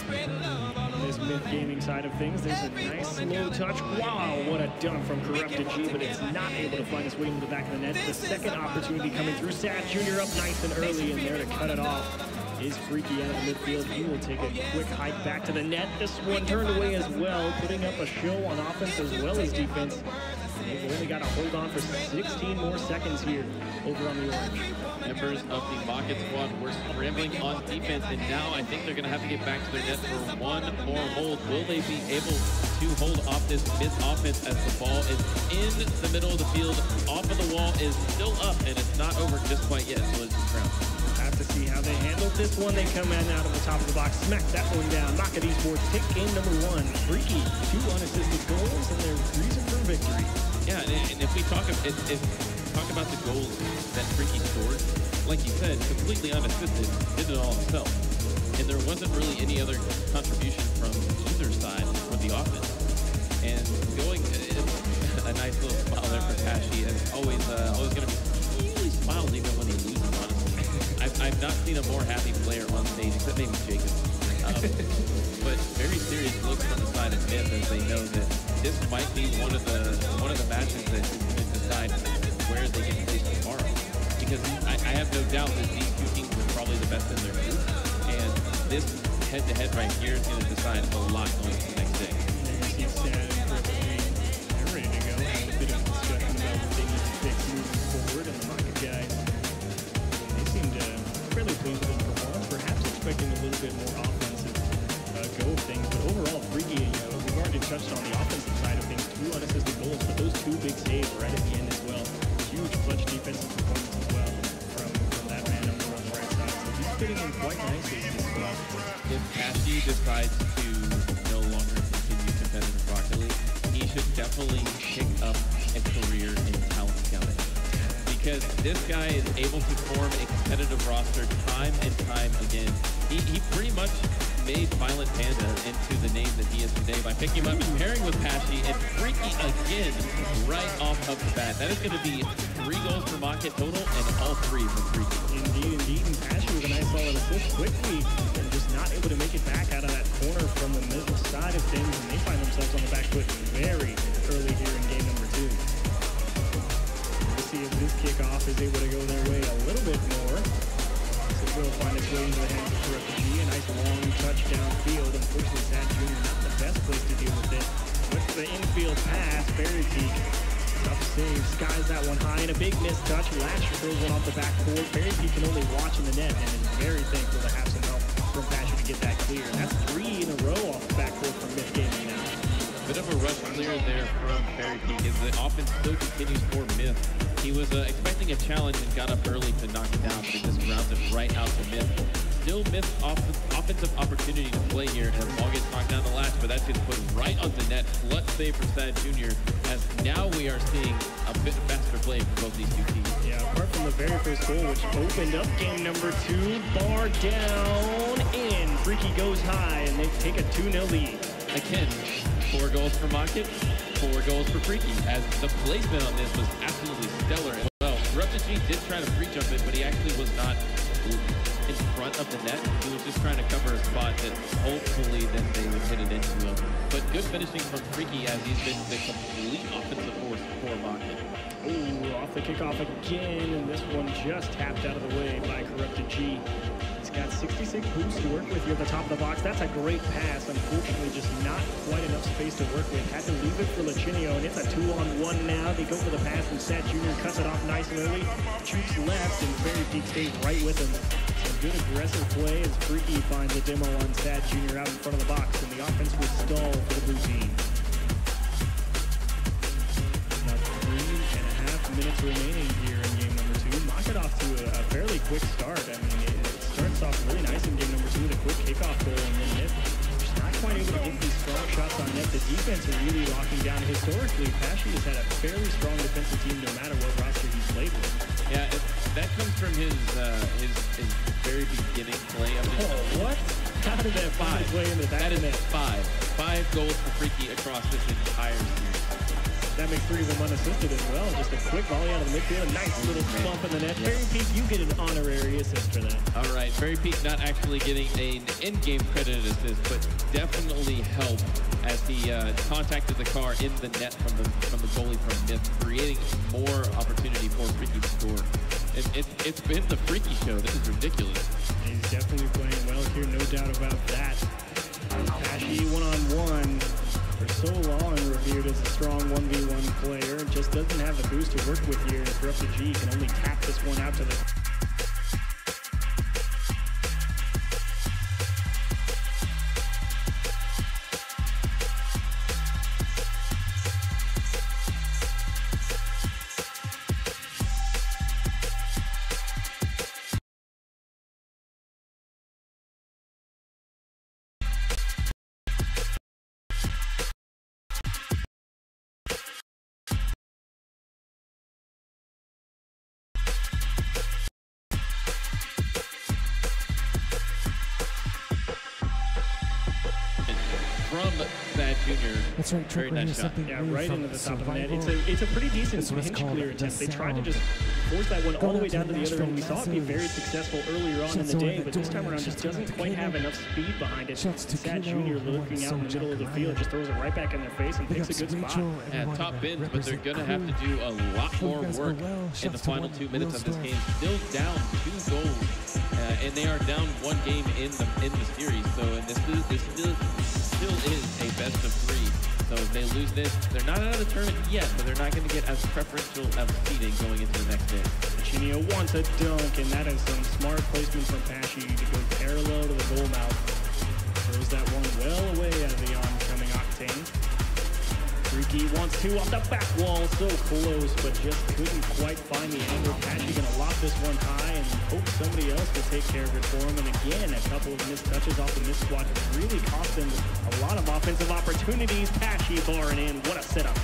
This Myth Gaming side of things, there's a nice slow touch. Wow, what a dunk from Corrupted G, but it's not able to find its way into the back of the net. The second opportunity coming through. Sad Jr. up nice and early, and there to cut it off is Freaky out of the midfield. He will take a quick hike back to the net. This one turned away as well, putting up a show on offense as well as defense. They've only got to hold on for 16 more seconds here over on the orange.
Members of the Maka squad were scrambling on defense, and now I think they're going to have to get back to their net for one more hold. Will they be able to hold off this mid offense as the ball is in the middle of the field, off of the wall, is still up, and it's not over just quite yet. So it's ground.
Have to see how they handle this one. They come in out of the top of the box, smack that one down. Rocket Esports take game number 1. Freaky, 2 unassisted goals, and their reason for victory.
Yeah, and if we talk about the goals that Freaky scored, like you said, completely unassisted, did it all himself. And there wasn't really any other contribution from either side for the offense. And going a nice little smile there for Tashi, as always going to be. He usually smiles even when he loses, honestly. I've not seen a more happy player on stage, except maybe Jacob. But very serious looks on the side of Myth as they know that this might be one of the matches that is going to decide where they get placed tomorrow. Because I have no doubt that these two teams are probably the best in their group, and this head-to-head right here is going to decide a lot going into the next day.
They're ready to go. Have a bit of discussion about what they need to fix moving forward, and the Market guys, they seemed fairly pleased with their performance, perhaps expecting a little bit more offensive go of things, but overall, Freaky, we've already touched on the offensive side of things, 2 unassisted goals, but those 2 big saves right at the end as well. Huge clutch defensive performance as well from that man over on the right side. So he's fitting in quite nicely to this squad.
If Tashi decides to no longer continue competitive Rocket League, he should definitely pick up a career in talent scouting. Because this guy is able to form a competitive roster time and time again. He pretty much made Violent Panda into the name that he is today by picking him up and pairing with Tashi and Freaky again right off of the bat. That is going to be 3 goals for Market total, and all 3 from Freaky.
Indeed. And Tashi with a nice solid assist quickly, and just not able to make it back out of that corner from the middle side of things, and they find themselves on the back foot very early here in game number 2. We'll see if this kickoff is able to go their way a little bit more. So it will find its way into the hands of Corrupt G. A nice long touch downfield. Unfortunately, Sad Jr. not the best place to deal with it. With the infield pass, Berry Peak. Tough save, skies that one high, and a big missed touch. Lasher throws one off the backboard. Berry Peak can only watch in the net, and is very thankful to have some help from Passion to get that clear. And that's 3 in a row off the backboard from Myth Gaming now.
Bit of a rush clear there from Berry Peak as the offense still continues for Myth. He was expecting a challenge and got up early to knock it down, but it just grounded right out to Myth. Still missed offensive opportunity to play here as the ball gets knocked down the latch, but that's just put right on the net. Clutch save for Sad Jr. as now we are seeing a bit faster play from both these two teams.
Yeah, apart from the very first goal, which opened up game number 2, bar down in. Freaky goes high, and they take a 2-0 lead.
Again, 4 goals for Market, 4 goals for Freaky, as the placement on this was absolutely stellar as well. Corrupted G did try to free jump it, but he actually was not in front of the net. He was just trying to cover a spot that hopefully then they would hit it into him. But good finishing from Freaky as he's been the complete offensive force for Market.
Ooh, off the kickoff again, and this one just tapped out of the way by Corrupted G. He's got 66 boosts to work with here at the top of the box. That's a great pass. Unfortunately, just not quite enough space to work with. Had to leave it for Lachinio, and it's a 2-on-1 now. They go for the pass, and Sad Jr. cuts it off nice and early. Shoots left, and Berry Peak stays right with him. Some good aggressive play as Freaky finds a demo on Sad Jr. out in front of the box, and the offense will stall for the blue team. Now 3.5 minutes remaining here in game number 2. Knock it off to a fairly quick start. I mean, it starts off really nice in game number 2 with a quick kickoff goal, and then Myth just not quite able to get these strong shots on net. The defense is really locking down. Historically, Pashy has had a fairly strong defensive team no matter what roster he's played with.
Yeah, that comes from his very beginning play of it.
Oh, what? How did that find its way into that?
That is 5 goals for Freaky across this entire series.
That makes 3 of them unassisted as well. Just a quick volley out of the midfield. A nice little bump in the net. Berry Peak, you get an honorary assist for that.
All right, Berry Peak not actually getting an in-game credited assist, but definitely helped as he contacted the car in the net from the goalie from Myth, creating more opportunity for Freaky to score. It's been the Freaky show. This is ridiculous.
He's definitely playing well here, no doubt about that. Pashy 1-on-1. For so long revered as a strong 1v1 player, just doesn't have the boost to work with here. Corrupted G can only tap this one out to the
from Bad Jr.
That's right,
Very
Trucker.
nice
Here's
shot.
something
Yeah,
new
right
from
into the top of the net.
Survival.
It's a pretty decent
This one's
hinge
called
clear
The
attempt. They tried to
Sound.
just force that one all
Going
the way
out to
down to the other
Nashville,
end. We saw it be
massive.
very successful earlier on in
Shots
the
over
day,
the
but this
door,
time around just
shots
doesn't
over
quite
the
have
kid.
enough speed behind it.
Shots to
Sad
Kino,
Jr. looking out in the middle of the field, just throws it right back in their face and
Big
picks a
ups
good spot.
Rachel,
Yeah,
everyone
top
that
bins, but they're
represent
going to have to
crew.
do a lot
Hope you
more
guys go
work
well.
in the
Shots to
final
one
2 minutes of this
Willstorm.
game. Still down 2 goals, and they are down 1 game in the series. So, and this still is a best of 3. So if they lose this, they're not out of the tournament yet, but they're not going to get as preferential of seeding going into the next day.
Chinio wants a dunk, and that is some smart placement from Pashy to go parallel to the goal mouth. Throws that one well away out of the oncoming Octane. Freaky wants 2 off the back wall, so close, but just couldn't quite find the angle. Pashy gonna lob this one high and hope somebody else will take care of it for him. And again, a couple of missed touches off the missed squad really cost them a lot of offensive opportunities. Pashy barring in, what a setup.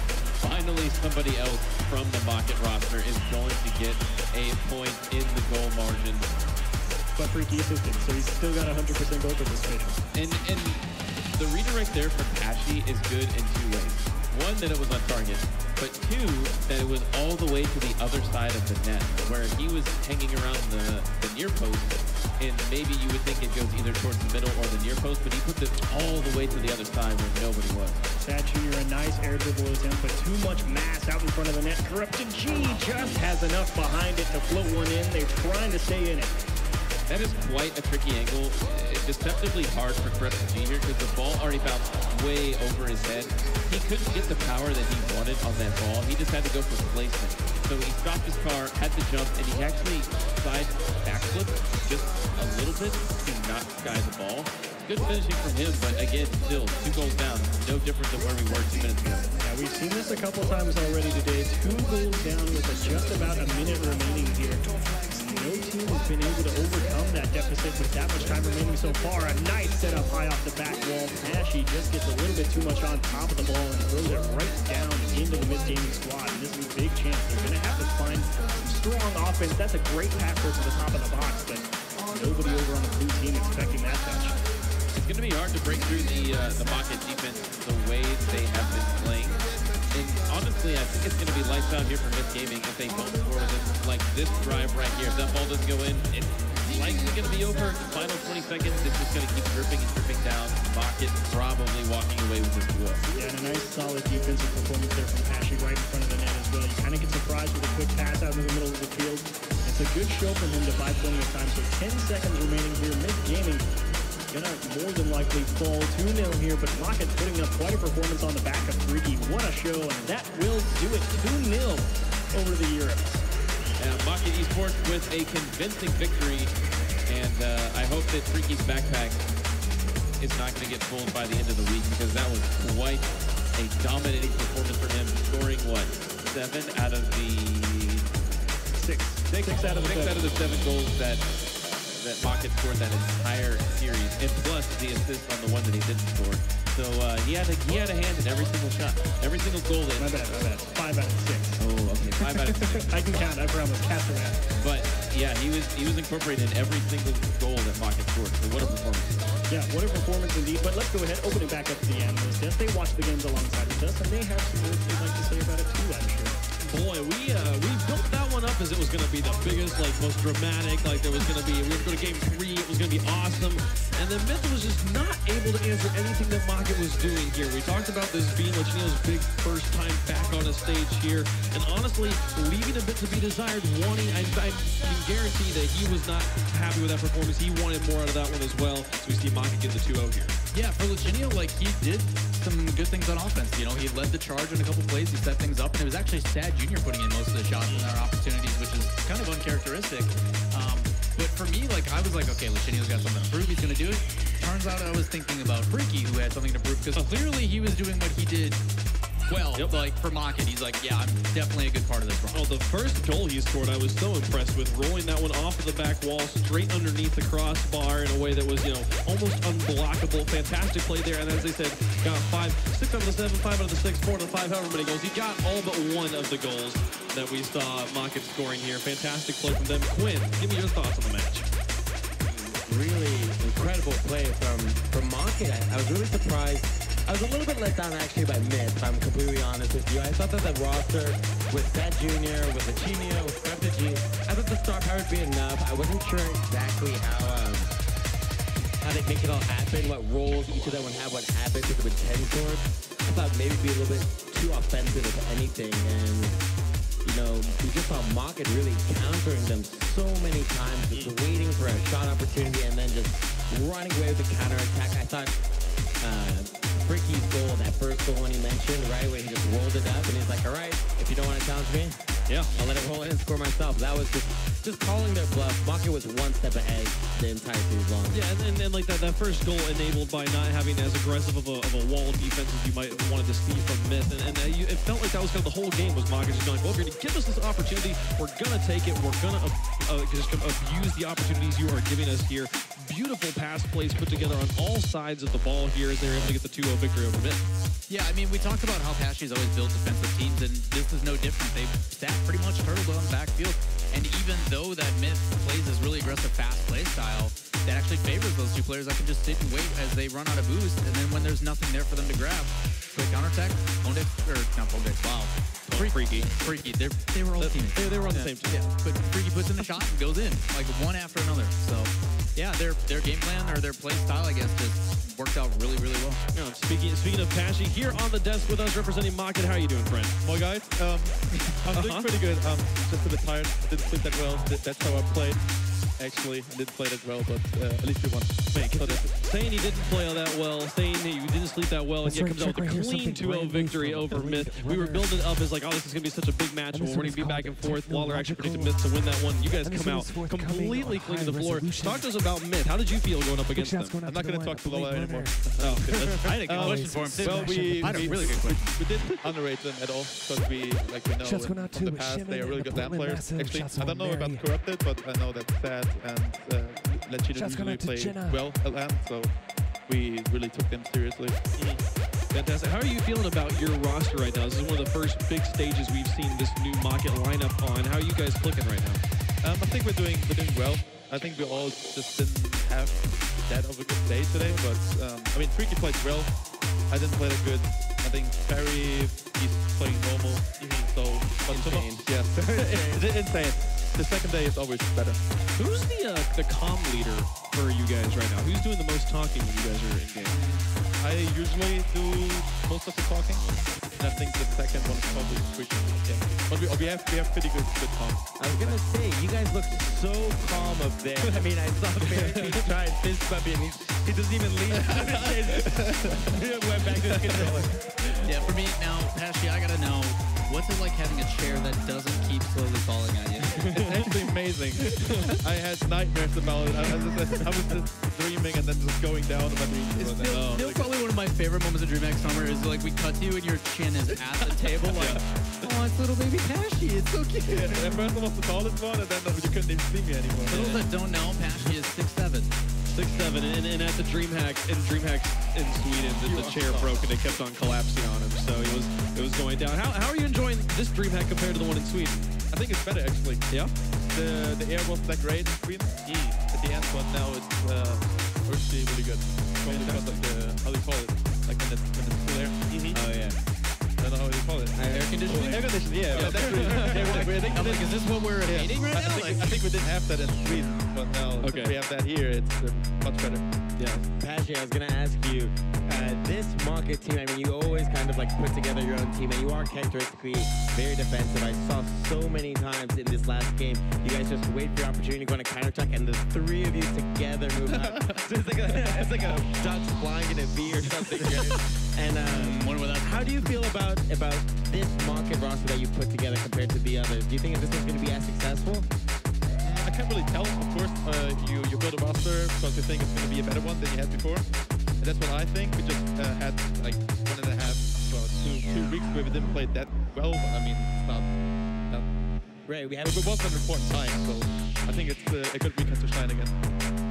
Finally, somebody else from the Mocket roster is going to get a point in the goal margin.
But Freaky assisted, so he's still got 100% goal participation.
And the redirect there from Pashy is good in 2 ways. 1, that it was on target, but 2, that it was all the way to the other side of the net, where he was hanging around the near post, and maybe you would think it goes either towards the middle or the near post, but he put it all the way to the other side where nobody was.
Sad Jr., a nice air dribble attempt, but too much mass out in front of the net. Corrupted G just has enough behind it to float one in. They're trying to stay in it.
That is quite a tricky angle. It's deceptively hard for Corrupted G here because the ball already bounced way over his head. He couldn't get the power that he wanted on that ball. He just had to go for placement. So he stopped his car, had to jump, and he actually side backflip just a little bit to not sky the ball. Good finishing from him, but again, still 2 goals down. No different than where we were 2 minutes ago.
Yeah, we've seen this a couple times already today. 2 goals down with just about a minute remaining here. No team has been able to overcome that deficit with that much time remaining so far. A nice setup high off the back wall. Pashy just gets a little bit too much on top of the ball and throws it right down into the Miss Gaming squad. And this is a big chance. They're going to have to find some strong offense. That's a great passer to the top of the box, but nobody over on the blue team expecting that touch.
It's going to be hard to break through the Mocket defense the way they have been playing. And honestly, I think it's going to be lights out here for Miss Gaming if they don't score with this, like this drive right here. If that ball doesn't go in, it's likely going to be over. The final 20 seconds, it's just going to keep dripping and dripping down. Mocket probably walking away with this 2-0.
Yeah, and a nice solid defensive performance there from Pashy right in front of the net as well. You kind of get surprised with a quick pass out in the middle of the field. It's a good show for him to buy plenty of time. So 10 seconds remaining here. Miss Gaming gonna more than likely fall 2-0 here, but Mocket putting up quite a performance on the back of Freaky. What a show, and that will do it. 2-0 over the Europeans.
Mocket Esports with a convincing victory, and I hope that Freaky's backpack is not going to get fooled by the end of the week, because that was quite a dominating performance for him, scoring, what, 7 out of the...
6 out of the
7 goals that Mocket scored that entire series, and plus the assist on the one that he didn't score. So he had a hand in every single shot, every single goal.
My bad. 5 out of 6.
Oh, okay, 5 out of 6.
I can count. I promise. Cast the man.
But yeah, he was incorporated in every single goal that Mocket scored. So what a performance!
Yeah, what a performance indeed. But let's go ahead, open it back up to the analysts. They watch the games alongside with us, and they have some words they'd like to say about it too, I'm sure.
Boy, we built that one up as it was going to be the biggest, like, most dramatic. Like, there was going to be, we were going to go to game 3. It was going to be awesome. And then Myth was just not able to answer anything that Mocket was doing here. We talked about this being Lachinio's big first time back on a stage here. And honestly, leaving a bit to be desired, wanting, I can guarantee that he was not happy with that performance. He wanted more out of that one as well. So we see Mocket get the 2-0 here.
Yeah, for Lachinio, like, he did some good things on offense. You know, he led the charge in a couple plays. He set things up, and it was actually Sad Jr. putting in most of the shots and our opportunities, which is kind of uncharacteristic. But for me, like, I was like, okay, Lachinio's got something to prove. He's going to do it. Turns out I was thinking about Freaky, who had something to prove, because clearly he was doing what he did well.
Yep.
Like, for Mocket, he's like, yeah, I'm definitely a good part of this run.
Well, the first goal he scored, I was so impressed with, rolling that one off of the back wall, straight underneath the crossbar in a way that was, you know, almost unblockable. Fantastic play there. And as they said, got 6 out of the 7, 5 out of the 6, 4 out of the 5, however many goals. He got all but one of the goals that we saw Mocket scoring here. Fantastic play from them. Quinn, give me your thoughts on the match.
Really incredible play from Mocket. I was really surprised I was a little bit let down actually by Myth, if I'm completely honest with you. I thought that the roster with Seth Jr., with Lachinio, with Prodigy, I thought the star power would be enough. I wasn't sure exactly how they make it all happen, what roles each of them would have, what habits it would tend towards. I thought maybe it'd be a little bit too offensive if anything, and you know, we just saw Market really countering them so many times, just waiting for a shot opportunity and then just running away with the counterattack. I thought Fricky's goal, that first goal when he mentioned, right, when he just rolled it up and he's like, all right, if you don't want to challenge me,
yeah,
I'll let it roll in and score myself. That was just calling their bluff. Market was one step ahead the entire series long.
Yeah, and like that first goal enabled by not having as aggressive of a wall defense as you might have wanted to see from Myth. And it felt like that was kind of the whole game was Market just going, well, if you're going to give us this opportunity, we're going to take it. We're going to just abuse the opportunities you are giving us here. Beautiful pass plays put together on all sides of the ball here as they're able to get the 2-0 victory over Myth.
Yeah, I mean, we talked about how Pashy's always built defensive teams, and this is no different. They sat pretty much turtled on the backfield, and even though that Myth plays this really aggressive fast play style, that actually favors those two players that can just sit and wait as they run out of boost, and then when there's nothing there for them to grab, quick counterattack, Pondex, or not Pondex, wow. Freaky. They were all teammates.
They were on the same team.
Yeah, but Freaky puts in a shot and goes in, like one after another. So, yeah, their game plan or their play style, I guess, just worked out really, really well.
Yeah, speaking of Pashy, here on the desk with us representing Market, how are you doing, friend?
Well, guys, I'm doing pretty good. Just a bit tired. Didn't sleep that well. That's how I played. Actually, I didn't play that well, but at least we won.
Saying he didn't play all that well, saying he didn't sleep that well, and yet comes out with a clean 2-0 victory over Myth. We were building it up as like, oh, this is going to be such a big match. We're going to be back and forth. Waller actually predicted Myth to win that one. You guys come out completely cleaning the floor. Talk to us about Myth. How did you feel going up against them?
I'm not going to talk to Lola anymore.
Oh,
I had a good question for him, too.
Well,
I had a really good question.
We didn't underrate them at all, because we know from the past they are really good LAN players. Actually, I don't know about Corrupted, but I know that Sad and Lachinio usually play well at LAN, so we really took them seriously.
Fantastic. How are you feeling about your roster right now? This is one of the first big stages we've seen this new Market lineup on. How are you guys clicking right now?
I think we're doing well. I think we all just didn't have that of a good day today, but I mean, Freaky played well. I didn't play that good. I think Barry, he's playing normal. So, but insane. Yes, insane. The second day is always better.
Who's the comm leader for you guys right now? Who's doing the most talking when you guys are in game?
I usually do most of the talking, and I think the second one is probably Freaky. Yeah. But we have pretty good comm.
I was gonna say, you guys look so calm up there. I mean, I saw Barry try and fist bump you, and he doesn't even leave. He went back to his controller.
Yeah, for me now, Pashy, I gotta know, what's it like having a chair that doesn't keep slowly falling on you?
It's actually amazing. I had nightmares about it. I was just dreaming and then just going down.
It's still probably one of my favorite moments of DreamHack Summer is like we cut to you and your chin is at the table like, oh, it's little baby Pashy. It's so cute.
Yeah, at first I was the tallest one, and then you couldn't even see me anymore.
For those that don't know, Pashy is 6'7".
6'7", and at the DreamHack in Sweden, the chair broke and it kept on collapsing on him. So it was going down. How are you enjoying this DreamHack compared to the one in Sweden?
I think it's better actually.
Yeah.
The air wasn't that great in Sweden at the end, but now it's actually really good. Probably because of the, how do you call it? Like when it's full air.
Oh yeah.
I don't know how you call it.
Air conditioning?
Air conditioning, yeah. That's really,
I'm like, is this what we're hating right now?
I think we didn't have that in Sweden, but now since we have that here, it's much better.
Yeah. Pashy, I was going to ask you, this Market team, I mean, you always kind of like put together your own team, and you are characteristically very defensive. I saw so many times in this last game, you guys just wait for your opportunity, go on a counterattack, and the three of you together move up. So it's like a ducks flying in a V or something, right? And how do you feel about this Market roster that you put together compared to the others? Do you think that this is going to be as successful?
I can't really tell. Of course, you build a roster because you think it's going to be a better one than you had before. And that's what I think. We just had like 1.5, well, two weeks where we didn't play that well. But I mean, it's not
right.
It wasn't an important time, so I think it's a good weekend to shine again.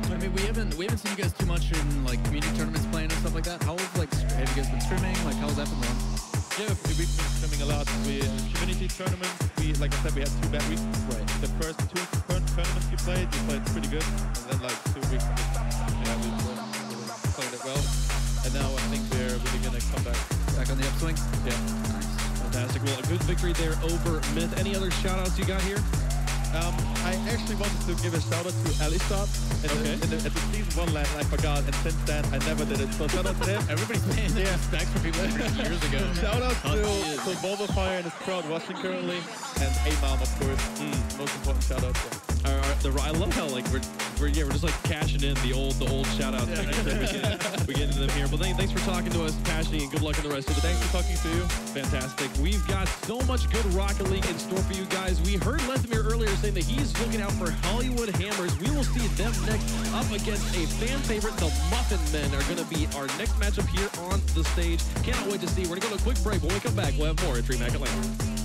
I mean, we haven't seen you guys too much in like community tournaments playing and stuff like that. How have you guys been streaming? Like, how's that been going?
Yeah, we've been streaming a lot. We community tournaments. Like I said, we had 2 bad weeks.
Right.
The first 2 tournaments we played pretty good, and then like 2 weeks, we were playing it well. And now I think we're really gonna
on the upswing.
Yeah.
Nice.
Fantastic. Well, a good victory there over Myth. Any other shout-outs you got here?
I actually wanted to give a shout out to Alistar at the season 1 land, and I forgot, and since then I never did it. So shout out to him.
Everybody's paying their respects for people from years ago.
Shout out to Volvo Fire and his crowd watching currently, and A-Mom, of course. Most important shout out.
I love how like we're just like cashing in the old shout outs. We get into them here. But thanks for talking to us, Passionate, and good luck in the rest of the day.
Thanks for talking to you.
Fantastic. We've got so much good Rocket League in store for you guys. We heard Lesimir earlier saying that he's looking out for Hollywood Hammers. We will see them next up against a fan favorite. The Muffin Men are going to be our next matchup here on the stage. Cannot wait to see. We're going to go to a quick break. When we come back, we'll have more at DreamHack Atlanta.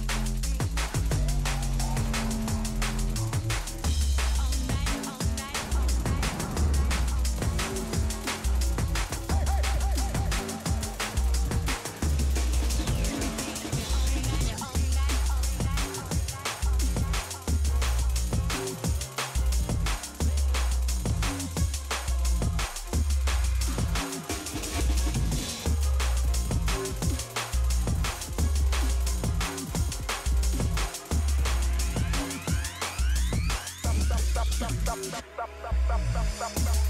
Stop.